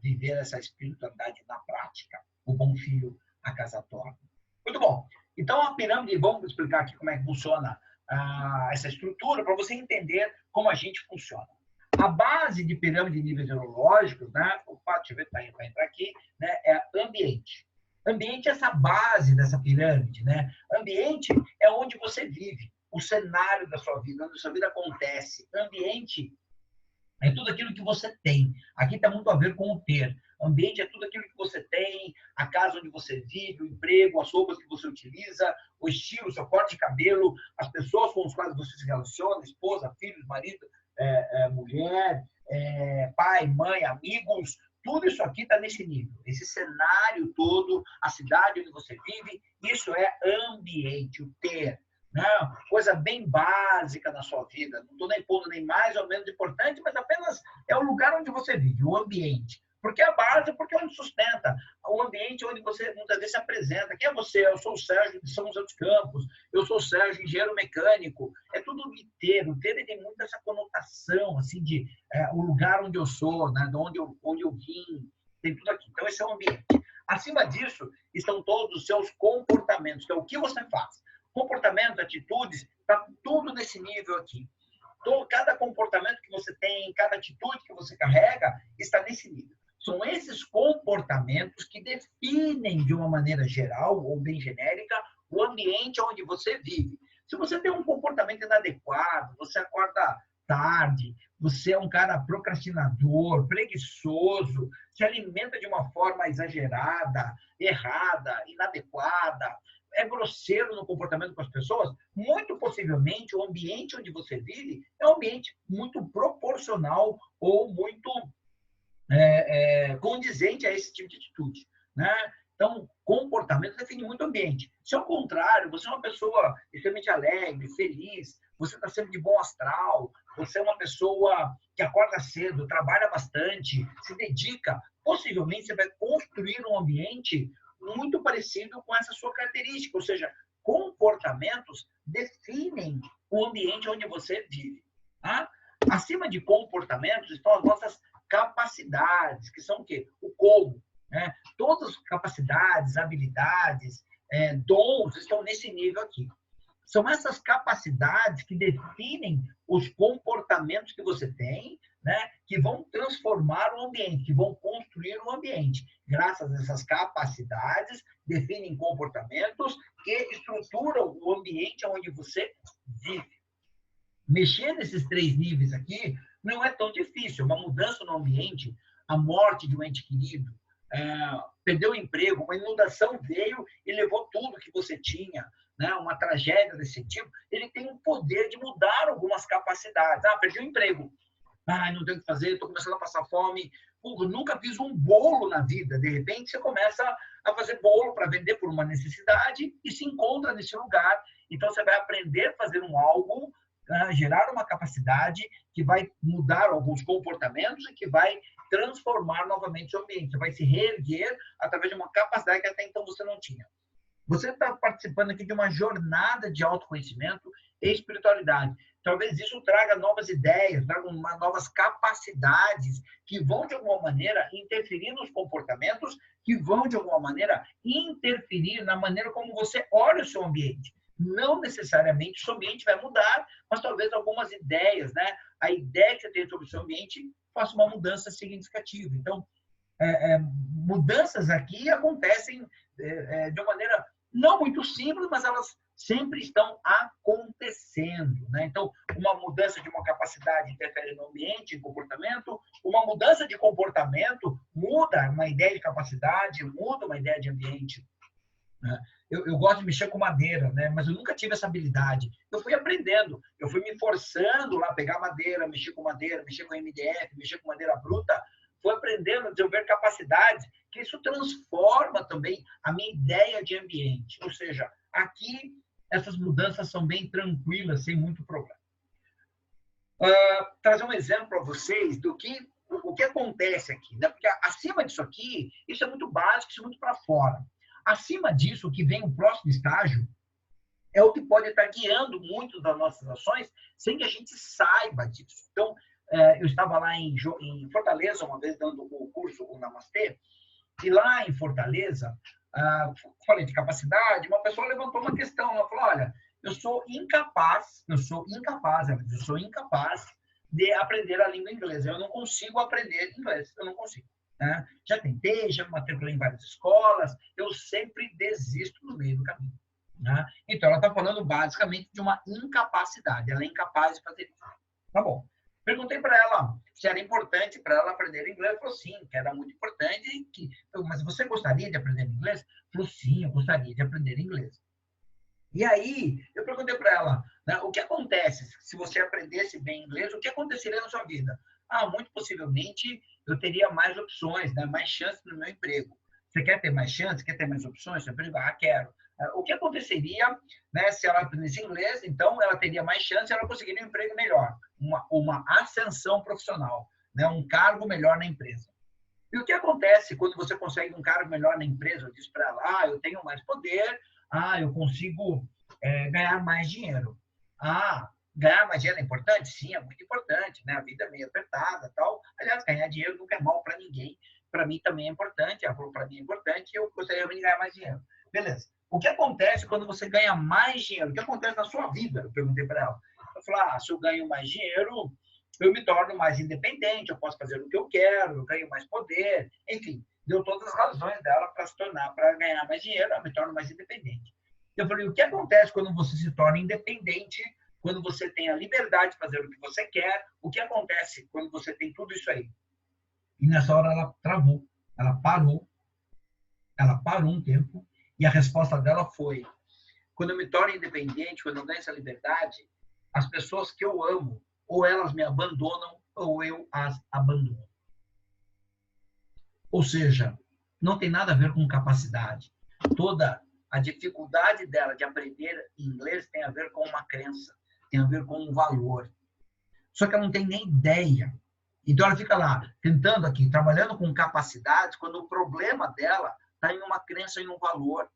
viver essa espiritualidade na prática. O bom filho a casa torna. Muito bom. Então, a pirâmide, vamos explicar aqui como é que funciona essa estrutura, para você entender como a gente funciona. A base de pirâmide de níveis neurológicos, né? Opa, deixa eu ver, vai entrar aqui, né? É ambiente. Ambiente é essa base dessa pirâmide, né? Ambiente é onde você vive, o cenário da sua vida, onde a sua vida acontece. Ambiente é tudo aquilo que você tem. Aqui tem muito a ver com o ter. Ambiente é tudo aquilo que você tem, a casa onde você vive, o emprego, as roupas que você utiliza, o estilo, o seu corte de cabelo, as pessoas com as quais você se relaciona, esposa, filhos, marido, mulher, pai, mãe, amigos. Tudo isso aqui está nesse nível. Esse cenário todo, a cidade onde você vive, isso é ambiente, o ter. Não, coisa bem básica na sua vida. Não estou nem pondo nem mais ou menos importante, mas apenas é o lugar onde você vive, o ambiente. Porque a base, porque é onde sustenta. O ambiente onde você muitas vezes se apresenta. Quem é você? Eu sou o Sérgio de São José dos Campos. Eu sou o Sérgio, engenheiro mecânico. É tudo de ter. O ter tem muito essa conotação, assim, de o lugar onde eu sou, né? De onde eu vim. Tem tudo aqui. Então, esse é o ambiente. Acima disso, estão todos os seus comportamentos, que é o que você faz. Comportamento, atitudes, está tudo nesse nível aqui. Cada comportamento que você tem, cada atitude que você carrega, está nesse nível. São esses comportamentos que definem, de uma maneira geral ou bem genérica, o ambiente onde você vive. Se você tem um comportamento inadequado, você acorda tarde, você é um cara procrastinador, preguiçoso, se alimenta de uma forma exagerada, errada, inadequada, é grosseiro no comportamento com as pessoas, muito possivelmente o ambiente onde você vive é um ambiente muito proporcional ou muito condizente a esse tipo de atitude, né? Então, comportamento define muito o ambiente. Se ao contrário, você é uma pessoa extremamente alegre, feliz, você está sempre de bom astral, você é uma pessoa que acorda cedo, trabalha bastante, se dedica, possivelmente você vai construir um ambiente muito parecido com essa sua característica, ou seja, comportamentos definem o ambiente onde você vive. Tá? Acima de comportamentos estão as nossas capacidades, que são o quê? O como. Né? Todas as capacidades, habilidades, dons estão nesse nível aqui. São essas capacidades que definem os comportamentos que você tem, né, que vão transformar o ambiente, que vão construir o ambiente. Graças a essas capacidades, definem comportamentos que estruturam o ambiente onde você vive. Mexer nesses 3 níveis aqui não é tão difícil. Uma mudança no ambiente, a morte de um ente querido, perdeu o emprego, uma inundação veio e levou tudo que você tinha, né? Uma tragédia desse tipo, ele tem o poder de mudar algumas capacidades. Perdi o emprego. Não tenho o que fazer, estou começando a passar fome. Nunca fiz um bolo na vida. De repente, você começa a fazer bolo para vender por uma necessidade e se encontra nesse lugar. Então, você vai aprender a fazer algo, gerar uma capacidade que vai mudar alguns comportamentos e que vai transformar novamente o ambiente. Você vai se reerguer através de uma capacidade que até então você não tinha. Você está participando aqui de uma jornada de autoconhecimento e espiritualidade. Talvez isso traga novas ideias, traga novas capacidades que vão, de alguma maneira, interferir nos comportamentos, que vão, de alguma maneira, interferir na maneira como você olha o seu ambiente. Não necessariamente o seu ambiente vai mudar, mas talvez algumas ideias, né? A ideia que você tem sobre o seu ambiente faça uma mudança significativa. Então, mudanças aqui acontecem de uma maneira não muito simples, mas elas sempre estão acontecendo, né? Então, uma mudança de uma capacidade interfere no ambiente, em comportamento, uma mudança de comportamento muda uma ideia de capacidade, muda uma ideia de ambiente. Eu gosto de mexer com madeira, né? Mas eu nunca tive essa habilidade. Eu fui aprendendo, eu fui me forçando lá, pegar madeira, mexer com MDF, mexer com madeira bruta, fui aprendendo a desenvolver capacidades, que isso transforma também a minha ideia de ambiente. Ou seja, aqui essas mudanças são bem tranquilas, sem muito problema. Trazer um exemplo para vocês do que o que acontece aqui, né? Porque acima disso aqui, isso é muito básico, isso é muito para fora. Acima disso, o que vem o próximo estágio é o que pode estar guiando muito das nossas ações sem que a gente saiba disso. Então, eu estava lá em Fortaleza uma vez dando o curso, o Namastê, e lá em Fortaleza, falei de capacidade, uma pessoa levantou uma questão, ela falou, olha, eu sou incapaz de aprender a língua inglesa, eu não consigo aprender inglês, eu não consigo. Né? Já tentei, já me matriculei em várias escolas, eu sempre desisto no meio do caminho. Né? Então, ela está falando basicamente de uma incapacidade, ela é incapaz de fazer isso. Tá bom. Perguntei para ela se era importante para ela aprender inglês. Ela falou sim, que era muito importante. Mas você gostaria de aprender inglês? Ela falou sim, eu gostaria de aprender inglês. E aí, eu perguntei para ela, né, o que acontece se você aprendesse bem inglês? O que aconteceria na sua vida? Muito possivelmente eu teria mais opções, né, mais chances no meu emprego. Você quer ter mais chances? Quer ter mais opções? Eu pergunto, quero. O que aconteceria, né, se ela aprendesse inglês? Então, ela teria mais chances e ela conseguiria um emprego melhor, uma ascensão profissional, né, um cargo melhor na empresa. E o que acontece quando você consegue um cargo melhor na empresa? Eu disse para ela, eu tenho mais poder, eu consigo ganhar mais dinheiro. Ganhar mais dinheiro é importante? Sim, é muito importante, né? A vida é meio apertada, tal. Aliás, ganhar dinheiro nunca é mal para ninguém. Para mim também é importante, ela falou para mim é importante, eu gostaria de ganhar mais dinheiro. Beleza. O que acontece quando você ganha mais dinheiro? O que acontece na sua vida? Eu perguntei para ela. Eu falo, se eu ganho mais dinheiro, eu me torno mais independente, eu posso fazer o que eu quero, eu ganho mais poder, enfim, deu todas as razões dela para se tornar, para ganhar mais dinheiro, eu me torno mais independente. Eu falei, o que acontece quando você se torna independente, quando você tem a liberdade de fazer o que você quer, o que acontece quando você tem tudo isso aí? E nessa hora ela travou, ela parou um tempo, e a resposta dela foi, quando eu me torno independente, quando eu ganho essa liberdade, as pessoas que eu amo, ou elas me abandonam, ou eu as abandono. Ou seja, não tem nada a ver com capacidade. Toda a dificuldade dela de aprender inglês tem a ver com uma crença, tem a ver com um valor. Só que ela não tem nem ideia. Então ela fica lá, tentando aqui, trabalhando com capacidade, quando o problema dela está em uma crença, em um valor.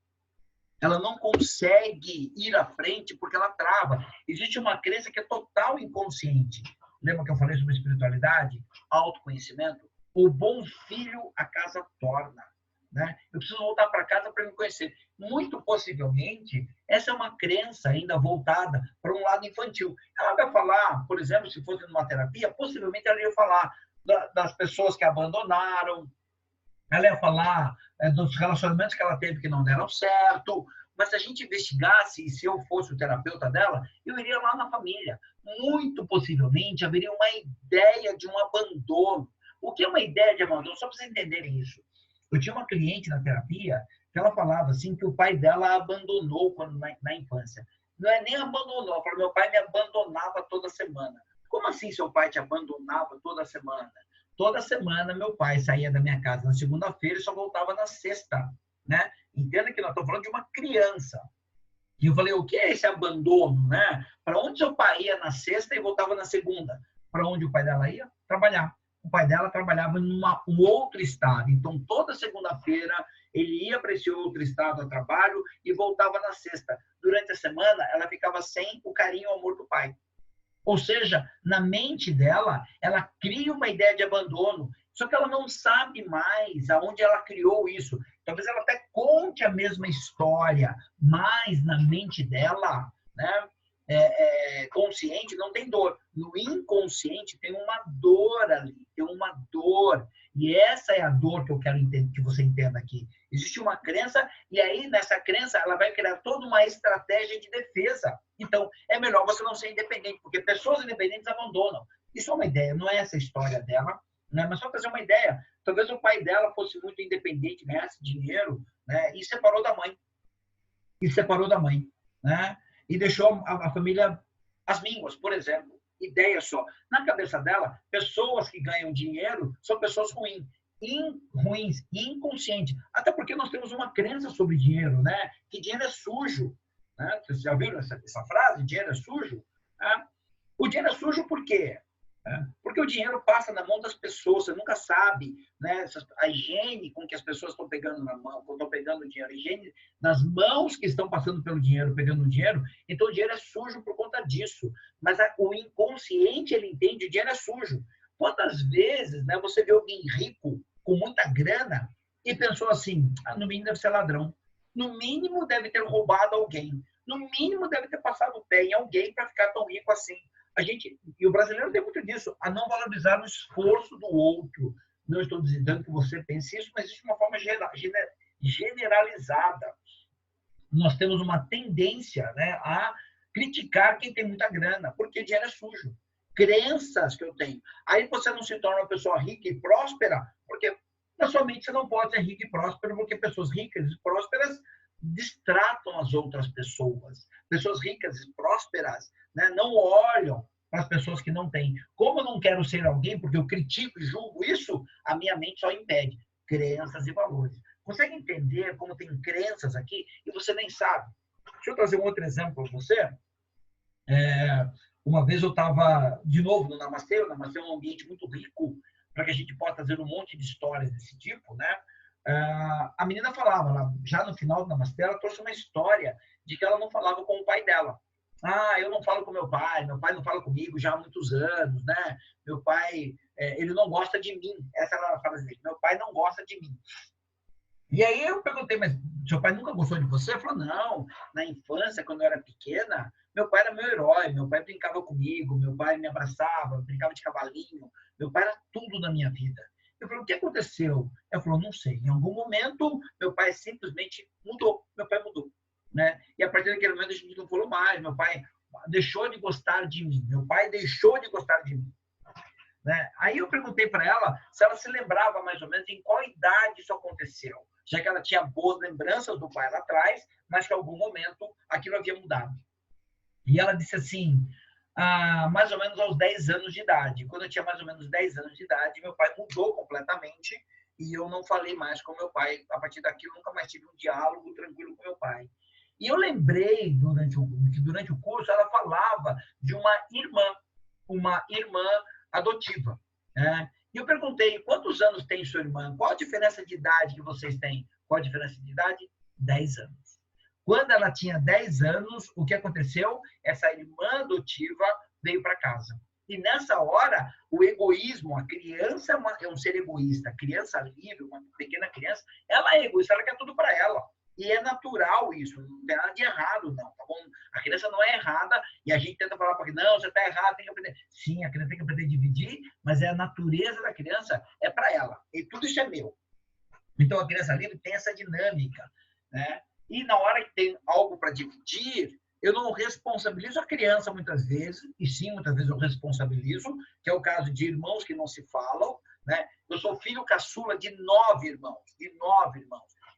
Ela não consegue ir à frente porque ela trava. Existe uma crença que é total inconsciente. Lembra que eu falei sobre espiritualidade? Autoconhecimento? O bom filho a casa torna. Né? Eu preciso voltar para casa para me conhecer. Muito possivelmente, essa é uma crença ainda voltada para um lado infantil. Ela vai falar, por exemplo, se fosse numa terapia, possivelmente ela ia falar das pessoas que abandonaram, ela ia falar dos relacionamentos que ela teve que não deram certo, mas se a gente investigasse, e se eu fosse o terapeuta dela, eu iria lá na família. Muito possivelmente haveria uma ideia de um abandono. O que é uma ideia de abandono? Só para vocês entenderem isso. Eu tinha uma cliente na terapia que ela falava assim que o pai dela a abandonou quando, na infância. Não é nem abandonou, ela falou, meu pai me abandonava toda semana. Como assim seu pai te abandonava toda semana? Toda semana meu pai saía da minha casa na segunda-feira e só voltava na sexta, né? Entenda que nós estamos falando de uma criança. E eu falei, o que é esse abandono, né? Para onde seu pai ia na sexta e voltava na segunda? Para onde o pai dela ia? Trabalhar. O pai dela trabalhava em um outro estado. Então, toda segunda-feira, ele ia para esse outro estado a trabalho e voltava na sexta. Durante a semana, ela ficava sem o carinho e o amor do pai. Ou seja, na mente dela, ela cria uma ideia de abandono, só que ela não sabe mais aonde ela criou isso. Talvez ela até conte a mesma história, mas na mente dela, né, consciente, não tem dor. No inconsciente tem uma dor ali, tem uma dor. E essa é a dor que eu quero que você entenda aqui. Existe uma crença, e aí nessa crença ela vai criar toda uma estratégia de defesa. Então, é melhor você não ser independente, porque pessoas independentes abandonam. Isso é uma ideia, não é essa a história dela, né? Mas só fazer uma ideia. Talvez o pai dela fosse muito independente, ganhasse dinheiro, né? E separou da mãe. Né? E deixou a família às mínguas, por exemplo. Ideia só. Na cabeça dela, pessoas que ganham dinheiro são pessoas ruins, inconscientes. Até porque nós temos uma crença sobre dinheiro, né? Que dinheiro é sujo. Né? Vocês já viram essa frase? Dinheiro é sujo? Né? O dinheiro é sujo por quê? Porque o dinheiro passa na mão das pessoas, você nunca sabe, né? A higiene com que as pessoas estão pegando na mão, estão pegando o dinheiro, a higiene nas mãos que estão passando pelo dinheiro, pegando o dinheiro, então o dinheiro é sujo por conta disso. Mas o inconsciente, ele entende, o dinheiro é sujo. Quantas vezes, né, você vê alguém rico, com muita grana, e pensou assim, no mínimo deve ser ladrão, no mínimo deve ter roubado alguém, no mínimo deve ter passado o pé em alguém para ficar tão rico assim. E o brasileiro tem muito disso, a não valorizar o esforço do outro. Não estou dizendo que você pense isso, mas existe uma forma generalizada. Nós temos uma tendência, né, a criticar quem tem muita grana, porque dinheiro é sujo. Crenças que eu tenho. Aí você não se torna uma pessoa rica e próspera, porque na sua mente você não pode ser rico e próspero, porque pessoas ricas e prósperas distratam as outras pessoas. Pessoas ricas e prósperas, né, não olham para as pessoas que não têm. Como eu não quero ser alguém, porque eu critico e julgo isso, a minha mente só impede. Crenças e valores. Consegue entender como tem crenças aqui e você nem sabe? Deixa eu trazer um outro exemplo para você. Uma vez eu estava, de novo, no Namastê. O Namastê é um ambiente muito rico para que a gente possa trazer um monte de histórias desse tipo, né? A menina falava, já no final do Namastê, ela trouxe uma história de que ela não falava com o pai dela. Eu não falo com meu pai não fala comigo já há muitos anos, né? Meu pai, ele não gosta de mim. Essa era a frase dele, meu pai não gosta de mim. E aí eu perguntei, mas seu pai nunca gostou de você? Ele falou, não, na infância, quando eu era pequena, Meu pai era meu herói, meu pai brincava comigo, meu pai me abraçava, brincava de cavalinho, meu pai era tudo na minha vida. Eu falei, o que aconteceu? Ela falou, não sei. Em algum momento, meu pai simplesmente mudou. Meu pai mudou, né? E a partir daquele momento, a gente não falou mais. Meu pai deixou de gostar de mim. Meu pai deixou de gostar de mim. Né? Aí eu perguntei para ela se ela se lembrava mais ou menos em qual idade isso aconteceu, já que ela tinha boas lembranças do pai lá atrás, mas que em algum momento aquilo havia mudado. E ela disse assim, mais ou menos aos 10 anos de idade. Quando eu tinha mais ou menos 10 anos de idade, meu pai mudou completamente e eu não falei mais com meu pai. A partir daquilo, nunca mais tive um diálogo tranquilo com meu pai. E eu lembrei, durante o curso, ela falava de uma irmã adotiva. Né? E eu perguntei, quantos anos tem sua irmã? Qual a diferença de idade que vocês têm? Qual a diferença de idade? 10 anos. Quando ela tinha 10 anos, o que aconteceu? Essa irmã adotiva veio para casa. E nessa hora, o egoísmo, a criança é um ser egoísta. A criança livre, uma pequena criança, ela é egoísta, ela quer tudo para ela. E é natural isso, não tem nada de errado, não. Tá bom? A criança não é errada e a gente tenta falar para ela, não, você está errado, tem que aprender. Sim, a criança tem que aprender a dividir, mas é a natureza da criança, é para ela. E tudo isso é meu. Então, a criança livre tem essa dinâmica, né? E na hora que tem algo para dividir, eu não responsabilizo a criança muitas vezes, e sim, muitas vezes eu responsabilizo, que é o caso de irmãos que não se falam, né? Eu sou filho caçula de 9 irmãos,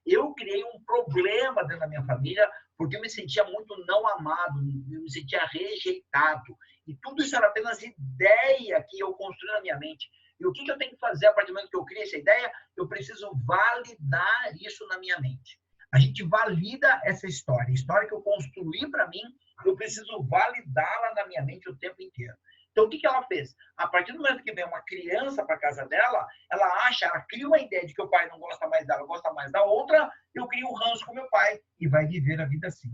Eu criei um problema dentro da minha família, porque eu me sentia muito não amado, eu me sentia rejeitado. E tudo isso era apenas ideia que eu construí na minha mente. E o que eu tenho que fazer a partir do momento que eu criei essa ideia? Eu preciso validar isso na minha mente. A gente valida essa história. A história que eu construí para mim, eu preciso validá-la na minha mente o tempo inteiro. Então, o que ela fez? A partir do momento que vem uma criança para casa dela, ela cria uma ideia de que o pai não gosta mais dela, gosta mais da outra, eu crio um ranço com meu pai e vai viver a vida assim.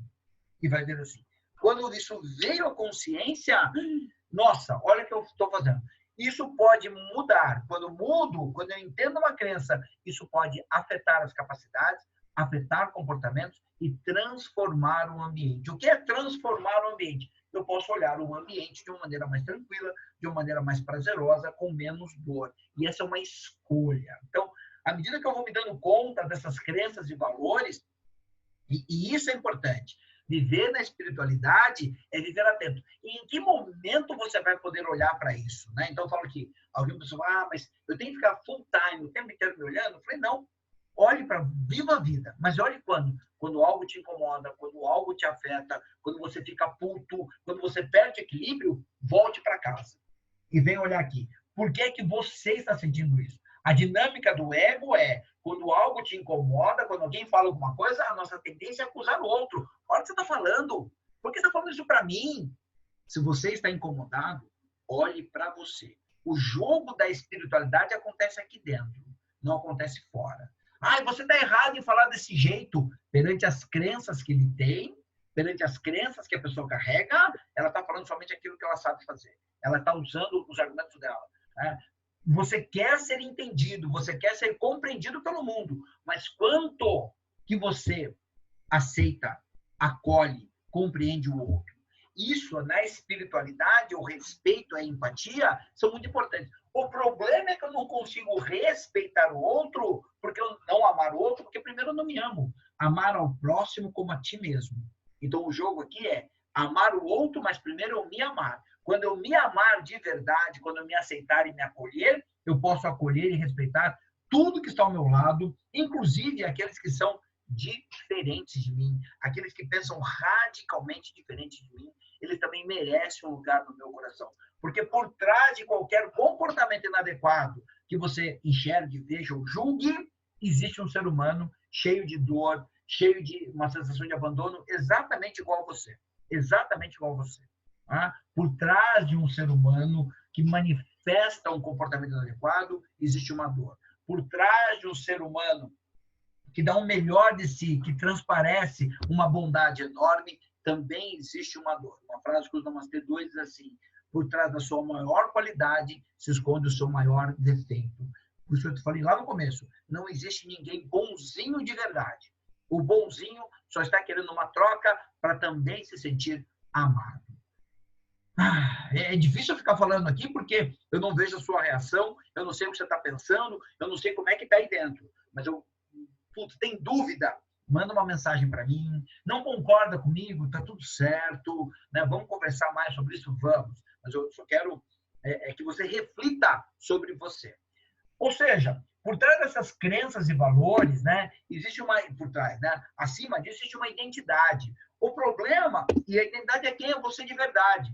E vai viver assim. Quando isso veio à consciência, nossa, olha o que eu estou fazendo. Isso pode mudar. Quando eu entendo uma crença, isso pode afetar as capacidades, afetar comportamentos e transformar o ambiente. O que é transformar o ambiente? Eu posso olhar o ambiente de uma maneira mais tranquila, de uma maneira mais prazerosa, com menos dor. E essa é uma escolha. Então, à medida que eu vou me dando conta dessas crenças e valores, e isso é importante, viver na espiritualidade é viver atento. E em que momento você vai poder olhar para isso? Né? Então, eu falo que alguém pensou, mas eu tenho que ficar full time, o tempo inteiro me olhando? Eu falei, não. Olhe para viva a vida, mas olhe quando? Quando algo te incomoda, quando algo te afeta, quando você fica puto, quando você perde equilíbrio, volte para casa. E venha olhar aqui. Por que é que você está sentindo isso? A dinâmica do ego é, quando algo te incomoda, quando alguém fala alguma coisa, a nossa tendência é acusar o outro. Olha o que você está falando. Por que você está falando isso para mim? Se você está incomodado, olhe para você. O jogo da espiritualidade acontece aqui dentro, não acontece fora. Você está errado em falar desse jeito perante as crenças que ele tem, perante as crenças que a pessoa carrega, ela está falando somente aquilo que ela sabe fazer. Ela está usando os argumentos dela. Né? Você quer ser entendido, você quer ser compreendido pelo mundo, mas quanto que você aceita, acolhe, compreende o outro? Isso, na espiritualidade, o respeito, a empatia, são muito importantes. O problema é que eu não consigo respeitar o outro, porque eu não amar o outro, porque primeiro eu não me amo. Amar ao próximo como a ti mesmo. Então, o jogo aqui é amar o outro, mas primeiro eu me amar. Quando eu me amar de verdade, quando eu me aceitar e me acolher, eu posso acolher e respeitar tudo que está ao meu lado, inclusive aqueles que são diferentes de mim, aqueles que pensam radicalmente diferente de mim, eles também merecem um lugar no meu coração. Porque por trás de qualquer comportamento inadequado que você enxergue, veja ou julgue, existe um ser humano cheio de dor, cheio de uma sensação de abandono, exatamente igual a você. Exatamente igual a você. Tá? Por trás de um ser humano que manifesta um comportamento inadequado, existe uma dor. Por trás de um ser humano que dá um melhor de si, que transparece uma bondade enorme, também existe uma dor. Uma frase que os Namastê 2 diz assim, por trás da sua maior qualidade se esconde o seu maior defeito. Por isso que eu te falei lá no começo, não existe ninguém bonzinho de verdade. O bonzinho só está querendo uma troca para também se sentir amado. É difícil eu ficar falando aqui porque eu não vejo a sua reação, eu não sei o que você está pensando, eu não sei como é que está aí dentro. Mas tem dúvida? Manda uma mensagem para mim. Não concorda comigo? Tá tudo certo, né? Vamos conversar mais sobre isso? Vamos. Mas eu só quero que você reflita sobre você. Ou seja, por trás dessas crenças e valores, né, existe por trás, né, acima disso existe uma identidade. O problema, e a identidade é quem é você de verdade.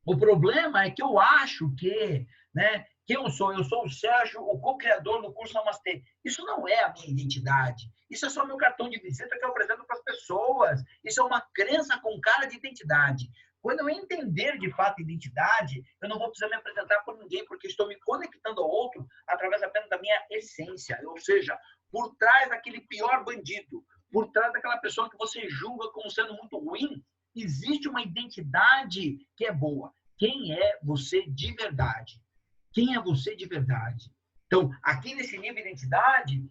O problema é que eu acho que, né, quem eu sou o Sérgio, o co-criador do curso Namastê. Isso não é a minha identidade. Isso é só meu cartão de visita que eu apresento para as pessoas. Isso é uma crença com cara de identidade. Quando eu entender de fato identidade, eu não vou precisar me apresentar por ninguém, porque estou me conectando ao outro através apenas da minha essência. Ou seja, por trás daquele pior bandido, por trás daquela pessoa que você julga como sendo muito ruim, existe uma identidade que é boa. Quem é você de verdade? Quem é você de verdade? Então, aqui nesse nível de identidade,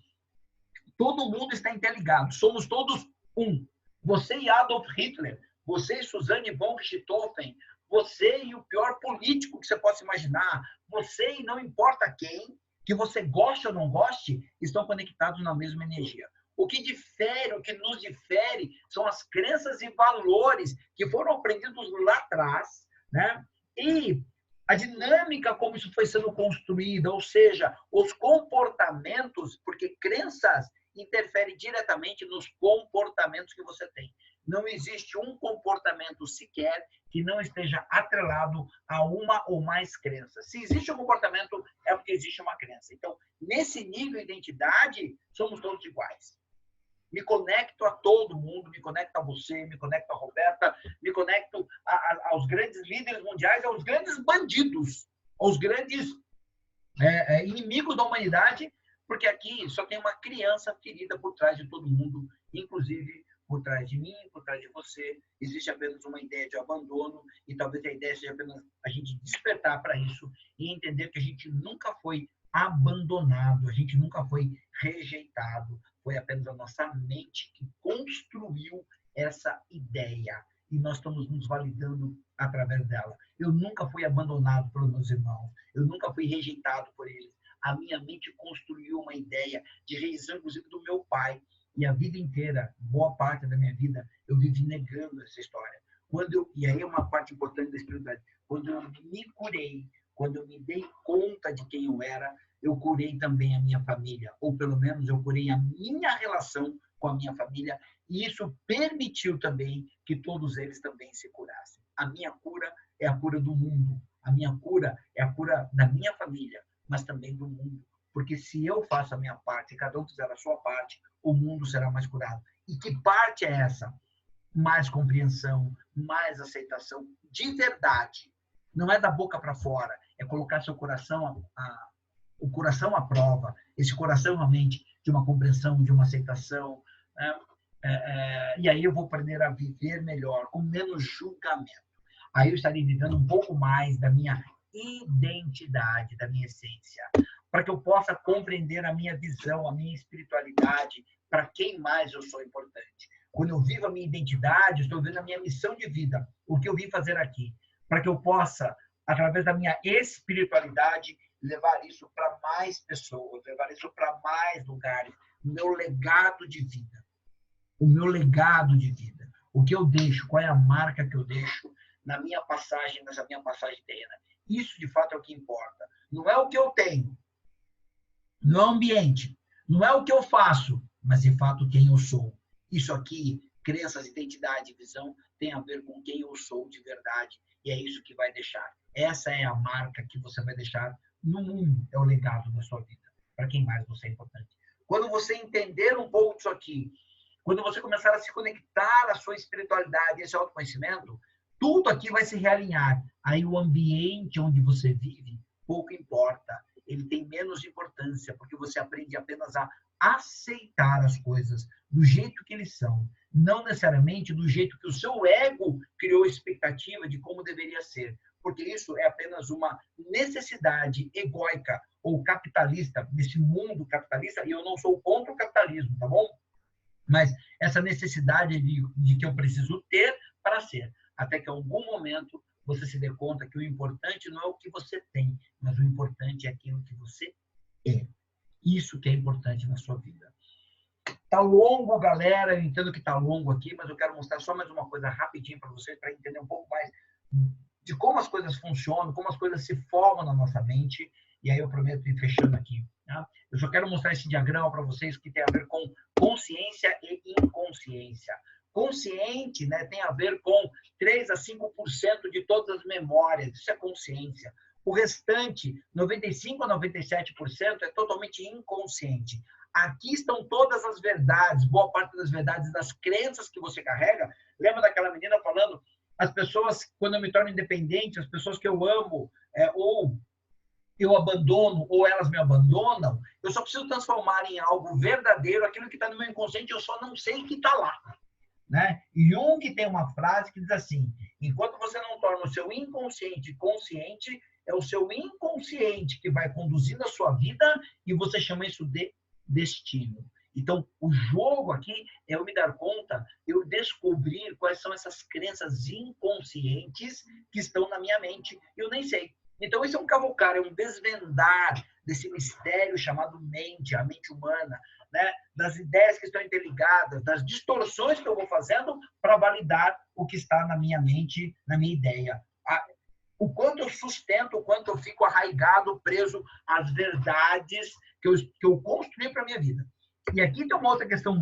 todo mundo está interligado. Somos todos um. Você e Adolf Hitler, você e Suzanne von Richthofen, você e o pior político que você possa imaginar, você e não importa quem, que você goste ou não goste, estão conectados na mesma energia. O que difere, o que nos difere, são as crenças e valores que foram aprendidos lá atrás, né? E a dinâmica como isso foi sendo construída, ou seja, os comportamentos, porque crenças interferem diretamente nos comportamentos que você tem. Não existe um comportamento sequer que não esteja atrelado a uma ou mais crenças. Se existe um comportamento, é porque existe uma crença. Então, nesse nível de identidade, somos todos iguais. Me conecto a todo mundo, me conecto a você, me conecto a Roberta, me conecto aos grandes líderes mundiais, aos grandes bandidos, aos grandes inimigos da humanidade, porque aqui só tem uma criança ferida por trás de todo mundo, inclusive por trás de mim, por trás de você. Existe apenas uma ideia de abandono e talvez a ideia seja apenas a gente despertar para isso e entender que a gente nunca foi abandonado, a gente nunca foi rejeitado. Foi apenas a nossa mente que construiu essa ideia e nós estamos nos validando através dela. Eu nunca fui abandonado pelos meus irmãos, eu nunca fui rejeitado por eles. A minha mente construiu uma ideia de rejeição, inclusive, do meu pai. E a vida inteira, boa parte da minha vida, eu vivi negando essa história. E aí é uma parte importante da espiritualidade. Quando eu me curei, quando eu me dei conta de quem eu era, eu curei também a minha família. Ou pelo menos eu curei a minha relação com a minha família. E isso permitiu também que todos eles também se curassem. A minha cura é a cura do mundo. A minha cura é a cura da minha família, mas também do mundo. Porque se eu faço a minha parte e cada um fizer a sua parte, o mundo será mais curado. E que parte é essa? Mais compreensão, mais aceitação, de verdade. Não é da boca para fora, é colocar seu coração, o coração à prova, esse coração realmente de uma compreensão, de uma aceitação, né? E aí eu vou aprender a viver melhor, com menos julgamento. Aí eu estarei vivendo um pouco mais da minha identidade, da minha essência, para que eu possa compreender a minha visão, a minha espiritualidade, para quem mais eu sou importante. Quando eu vivo a minha identidade, estou vivendo a minha missão de vida, o que eu vim fazer aqui, para que eu possa, através da minha espiritualidade, levar isso para mais pessoas, levar isso para mais lugares, o meu legado de vida. O meu legado de vida. O que eu deixo, qual é a marca que eu deixo na minha passagem, nessa minha passagem terrena. Isso, de fato, é o que importa. Não é o que eu tenho, não é o ambiente, não é o que eu faço, mas, de fato, quem eu sou. Isso aqui, crenças, identidade, visão, tem a ver com quem eu sou de verdade. E é isso que vai deixar. Essa é a marca que você vai deixar no mundo. É o legado da sua vida. Para quem mais você é importante. Quando você entender um pouco disso aqui, quando você começar a se conectar à sua espiritualidade, esse autoconhecimento, tudo aqui vai se realinhar. Aí o ambiente onde você vive, pouco importa. Ele tem menos importância, porque você aprende apenas a aceitar as coisas do jeito que eles são. Não necessariamente do jeito que o seu ego criou expectativa de como deveria ser. Porque isso é apenas uma necessidade egóica ou capitalista, nesse mundo capitalista, e eu não sou contra o capitalismo, tá bom? Mas essa necessidade de que eu preciso ter para ser. até que em algum momento você se dê conta que o importante não é o que você tem, mas o importante é aquilo que você é. Isso que é importante na sua vida. Tá longo, galera, eu entendo que tá longo aqui, mas eu quero mostrar só mais uma coisa rapidinho para vocês, para entender um pouco mais de como as coisas funcionam, como as coisas se formam na nossa mente, e aí eu prometo ir fechando aqui. Tá? Eu só quero mostrar esse diagrama para vocês que tem a ver com consciência e inconsciência. Consciente, né, tem a ver com 3 a 5% de todas as memórias, isso é consciência. O restante, 95 a 97%, é totalmente inconsciente. Aqui estão todas as verdades, boa parte das verdades das crenças que você carrega. Lembra daquela menina falando, as pessoas, quando eu me torno independente, as pessoas que eu amo, ou eu abandono, ou elas me abandonam, eu só preciso transformar em algo verdadeiro aquilo que está no meu inconsciente, eu só não sei que está lá. Né? Jung tem uma frase que diz assim, enquanto você não torna o seu inconsciente consciente, é o seu inconsciente que vai conduzindo a sua vida e você chama isso de destino. Então, o jogo aqui é eu me dar conta, eu descobrir quais são essas crenças inconscientes que estão na minha mente. Eu nem sei. Então, isso é um cavucar, é um desvendar desse mistério chamado mente, a mente humana, né? Das ideias que estão interligadas, das distorções que eu vou fazendo para validar o que está na minha mente, na minha ideia. O quanto eu sustento, o quanto eu fico arraigado, preso às verdades que eu construí para a minha vida. E aqui tem uma outra questão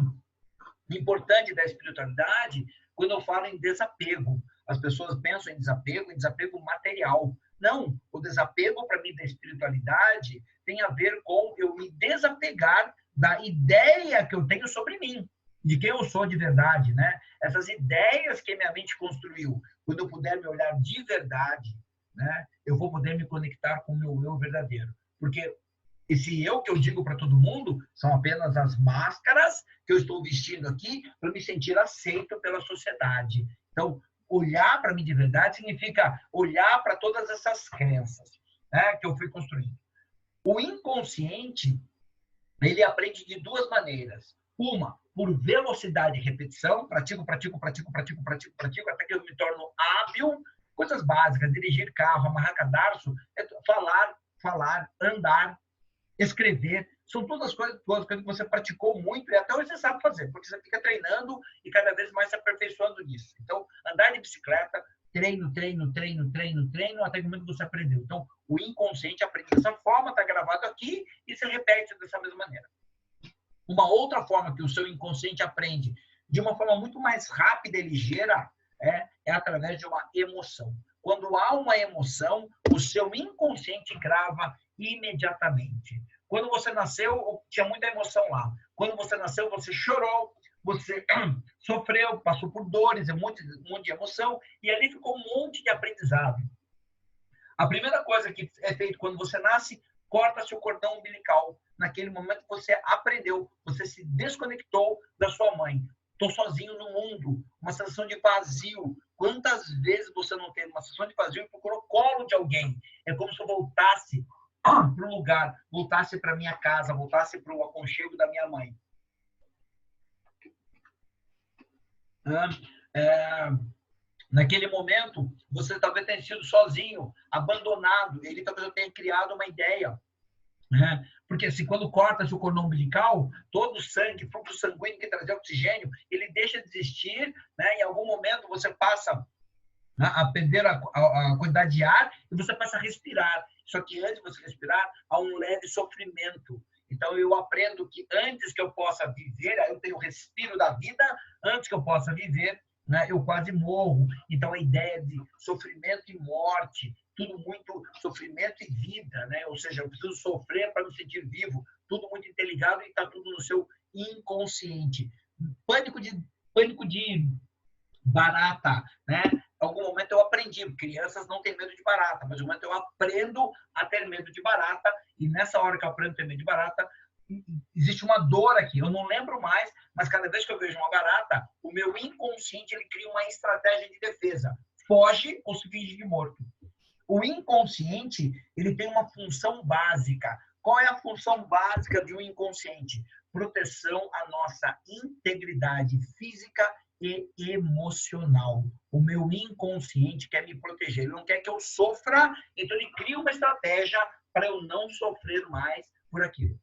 importante da espiritualidade, quando eu falo em desapego. As pessoas pensam em desapego material. Não, o desapego para mim da espiritualidade tem a ver com eu me desapegar da ideia que eu tenho sobre mim, de quem eu sou de verdade, né? Essas ideias que minha mente construiu, quando eu puder me olhar de verdade, né? Eu vou poder me conectar com o meu eu verdadeiro. Porque esse eu que eu digo para todo mundo são apenas as máscaras que eu estou vestindo aqui para me sentir aceito pela sociedade. Então, olhar para mim de verdade significa olhar para todas essas crenças, né, que eu fui construindo. O inconsciente, ele aprende de duas maneiras. Uma, por velocidade e repetição, pratico, até que eu me torno hábil. Coisas básicas, dirigir carro, amarrar cadarço, falar, andar, escrever, são todas as coisas que você praticou muito e até hoje você sabe fazer, porque você fica treinando e cada vez mais se aperfeiçoando nisso. Então, andar de bicicleta, treino, até o momento que você aprendeu. Então, o inconsciente aprende dessa forma, está gravado aqui e se repete dessa mesma maneira. Uma outra forma que o seu inconsciente aprende de uma forma muito mais rápida e ligeira é através de uma emoção. Quando há uma emoção, o seu inconsciente grava imediatamente. Quando você nasceu, tinha muita emoção lá. Quando você nasceu, você chorou, você sofreu, passou por dores, um monte de emoção, e ali ficou um monte de aprendizado. A primeira coisa que é feita quando você nasce, corta-se o cordão umbilical. Naquele momento você aprendeu, você se desconectou da sua mãe. Estou sozinho no mundo, uma sensação de vazio. Quantas vezes você não teve uma sensação de vazio e procurou o colo de alguém? É como se eu voltasse para o lugar, voltasse para minha casa, voltasse para o aconchego da minha mãe. Naquele momento, você talvez tenha sido sozinho, abandonado. Ele talvez tenha criado uma ideia. Né? Porque assim, quando corta-se o cordão umbilical, todo o sangue, fluxo sanguíneo que trazia oxigênio, ele deixa de existir, né? Em algum momento você passa a perder a quantidade de ar e você passa a respirar. Só que antes de você respirar, há um leve sofrimento. Então, eu aprendo que antes que eu possa viver, eu tenho o respiro da vida, antes que eu possa viver, né, eu quase morro. Então, a ideia de sofrimento e morte, tudo muito sofrimento e vida, né? Ou seja, eu preciso sofrer para me sentir vivo, tudo muito interligado e está tudo no seu inconsciente. Pânico de barata, né? Em algum momento eu aprendi, crianças não têm medo de barata, mas no momento eu aprendo a ter medo de barata, e nessa hora que eu aprendo a ter medo de barata, existe uma dor aqui, eu não lembro mais, mas cada vez que eu vejo uma barata, o meu inconsciente ele cria uma estratégia de defesa, foge ou se finge de morto. O inconsciente ele tem uma função básica. Qual é a função básica de um inconsciente? Proteção à nossa integridade física e emocional. O meu inconsciente quer me proteger, ele não quer que eu sofra, então ele cria uma estratégia para eu não sofrer mais por aquilo.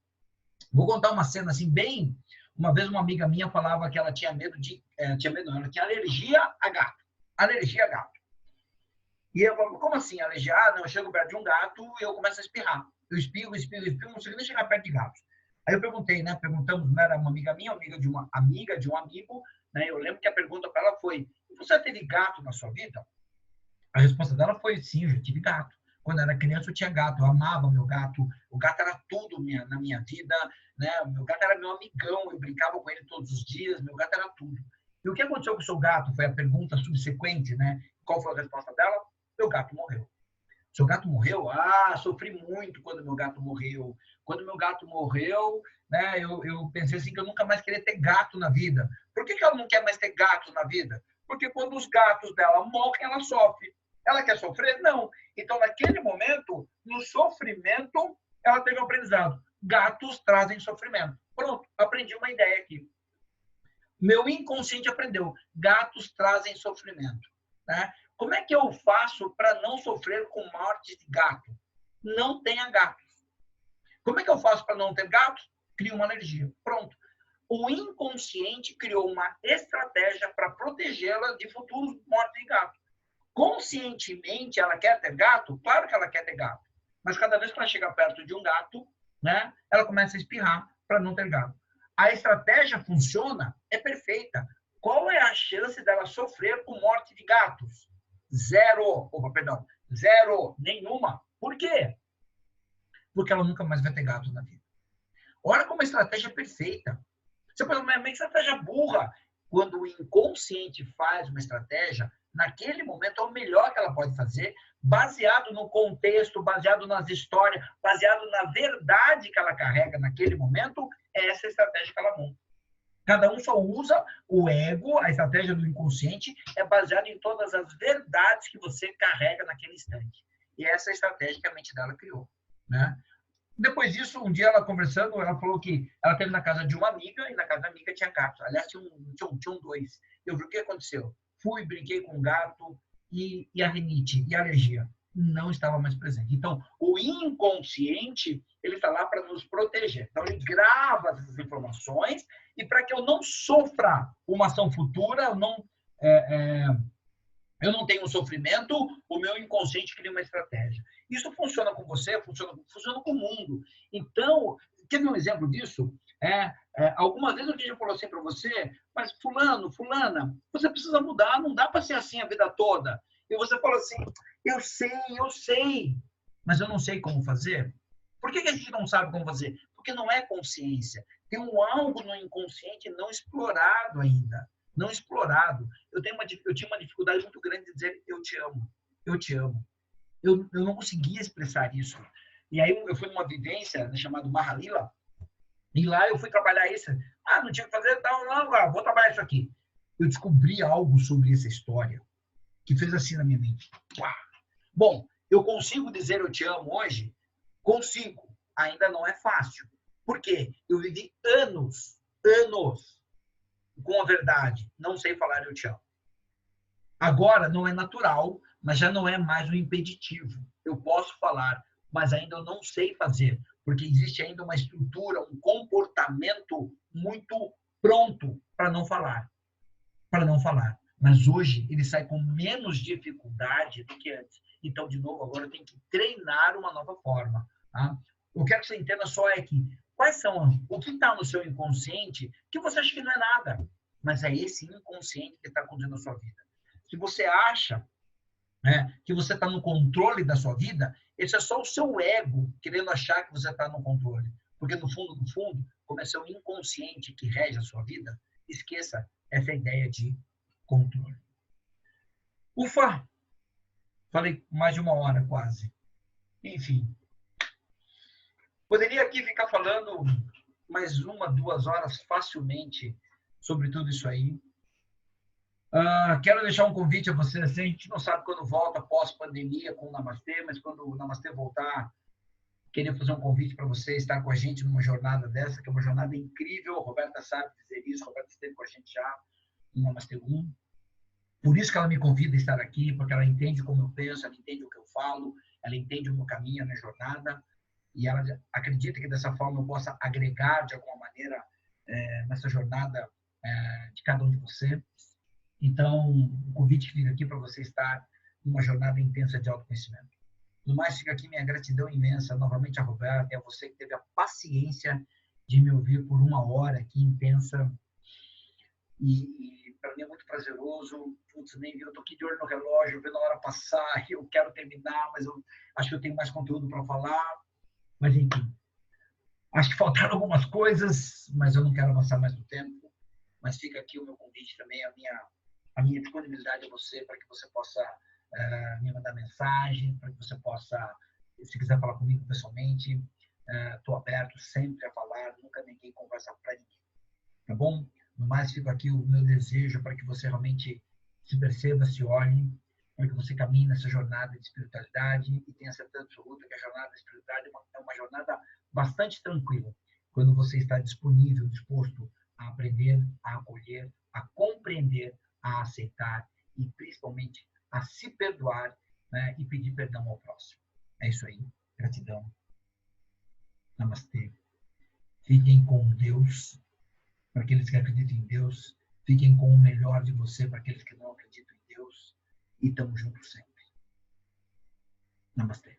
Vou contar uma cena assim, bem... Uma vez uma amiga minha falava que ela tinha medo de... tinha medo não, ela tinha alergia a gato. Alergia a gato. E eu falo, como assim alergia? Ah, não, eu chego perto de um gato e eu começo a espirrar. Eu espirro, não consigo nem chegar perto de gatos. Aí eu perguntei, né? Perguntamos, não era uma amiga minha, amiga de um amigo, né? Eu lembro que a pergunta para ela foi, você teve gato na sua vida? A resposta dela foi, sim, eu já tive gato. Quando eu era criança, eu tinha gato, eu amava meu gato. O gato era tudo na minha vida, né? Meu gato era meu amigão, eu brincava com ele todos os dias, meu gato era tudo. E o que aconteceu com o seu gato? Foi a pergunta subsequente, né? Qual foi a resposta dela? Meu gato morreu. Seu gato morreu? Ah, sofri muito quando meu gato morreu. Quando meu gato morreu, né, eu pensei assim que eu nunca mais queria ter gato na vida. Por que ela não quer mais ter gato na vida? Porque quando os gatos dela morrem, ela sofre. Ela quer sofrer? Não. Então, naquele momento, no sofrimento, ela teve um aprendizado. Gatos trazem sofrimento. Pronto, aprendi uma ideia aqui. Meu inconsciente aprendeu. Gatos trazem sofrimento. Né? Como é que eu faço para não sofrer com morte de gato? Não tenha gatos. Como é que eu faço para não ter gatos? Crio uma alergia. Pronto. O inconsciente criou uma estratégia para protegê-la de futuros mortes de gato. Conscientemente, ela quer ter gato? Claro que ela quer ter gato. Mas cada vez que ela chega perto de um gato, né, ela começa a espirrar para não ter gato. A estratégia funciona? É perfeita. Qual é a chance dela sofrer com morte de gatos? Zero. Opa, perdão. Zero. Nenhuma. Por quê? Porque ela nunca mais vai ter gato na vida. Olha como a estratégia é perfeita. Você pode falar, mas estratégia burra. Quando o inconsciente faz uma estratégia, naquele momento é o melhor que ela pode fazer, baseado no contexto, baseado nas histórias, baseado na verdade que ela carrega naquele momento, é essa estratégia que ela monta. Cada um só usa o ego, a estratégia do inconsciente é baseada em todas as verdades que você carrega naquele instante. E essa é a estratégia que a mente dela criou, né? Depois disso, um dia ela conversando, ela falou que ela esteve na casa de uma amiga e na casa da amiga tinha gatos. Aliás, tinham dois. Eu vi o que aconteceu. Fui, brinquei com o gato e a rinite e a alergia não estava mais presente. Então, o inconsciente, ele está lá para nos proteger. Então, ele grava essas informações e para que eu não sofra uma ação futura, eu não tenho um sofrimento, o meu inconsciente cria uma estratégia. Isso funciona com você, funciona com o mundo. Então, quer ver um exemplo disso? Algumas vezes alguém já falou assim para você, mas fulano, fulana, você precisa mudar, não dá para ser assim a vida toda. E você fala assim, eu sei, mas eu não sei como fazer. Por que a gente não sabe como fazer? Porque não é consciência. Tem algo no inconsciente não explorado ainda. Não explorado. Eu tinha uma dificuldade muito grande de dizer eu te amo, eu te amo. Eu não conseguia expressar isso. E aí eu fui numa vivência, né, chamada Mahalila, e lá eu fui trabalhar isso. Ah, não tinha que fazer, então, não, vou trabalhar isso aqui. Eu descobri algo sobre essa história que fez assim na minha mente. Uau. Bom, eu consigo dizer eu te amo hoje? Consigo. Ainda não é fácil. Por quê? Eu vivi anos com a verdade. Não sei falar eu te amo. Agora não é natural, mas já não é mais um impeditivo. Eu posso falar, mas ainda eu não sei fazer, porque existe ainda uma estrutura, um comportamento muito pronto para não falar. Para não falar. Mas hoje ele sai com menos dificuldade do que antes. Então, de novo, agora eu tenho que treinar uma nova forma. Tá? O que eu quero que você entenda só é que o que está no seu inconsciente que você acha que não é nada, mas é esse inconsciente que está conduzindo a sua vida. Se você acha, né, que você está no controle da sua vida, esse é só o seu ego querendo achar que você está no controle. Porque, no fundo, como é seu inconsciente que rege a sua vida, esqueça essa ideia de controle. Ufa! Falei mais de 1 hora quase. Enfim. Poderia aqui ficar falando mais 1, 2 horas facilmente sobre tudo isso aí. Quero deixar um convite a você. Assim, a gente não sabe quando volta pós-pandemia com o Namastê, mas quando o Namastê voltar, queria fazer um convite para você estar com a gente numa jornada dessa, que é uma jornada incrível. A Roberta sabe dizer isso, a Roberta esteve com a gente já. Namastê 1. Por isso que ela me convida a estar aqui, porque ela entende como eu penso, ela entende o que eu falo, ela entende o meu caminho, a minha jornada, e ela acredita que dessa forma eu possa agregar de alguma maneira nessa jornada de cada um de você. Então, o convite que fica aqui para você estar numa jornada intensa de autoconhecimento. No mais, fica aqui minha gratidão imensa novamente a Roberta e a você que teve a paciência de me ouvir por 1 hora aqui intensa. E para mim é muito prazeroso. Putz, nem vi, eu tô aqui de olho no relógio, vendo a hora passar, eu quero terminar, mas eu acho que eu tenho mais conteúdo para falar. Mas enfim, acho que faltaram algumas coisas, mas eu não quero avançar mais no tempo. Mas fica aqui o meu convite também, a minha disponibilidade a você, para que você possa me mandar mensagem, para que você possa, se quiser falar comigo pessoalmente, estou aberto sempre a falar, nunca neguei conversa para ninguém. Tá bom? No mais, fica aqui o meu desejo para que você realmente se perceba, se olhe, para que você caminhe nessa jornada de espiritualidade e tenha certeza absoluta que a jornada de espiritualidade é uma jornada bastante tranquila, quando você está disponível, disposto a aprender, a acolher, a compreender, a aceitar e principalmente a se perdoar, né, e pedir perdão ao próximo. É isso aí. Gratidão. Namastê. Fiquem com Deus. Para aqueles que acreditam em Deus, fiquem com o melhor de você para aqueles que não acreditam em Deus. E estamos juntos sempre. Namastê.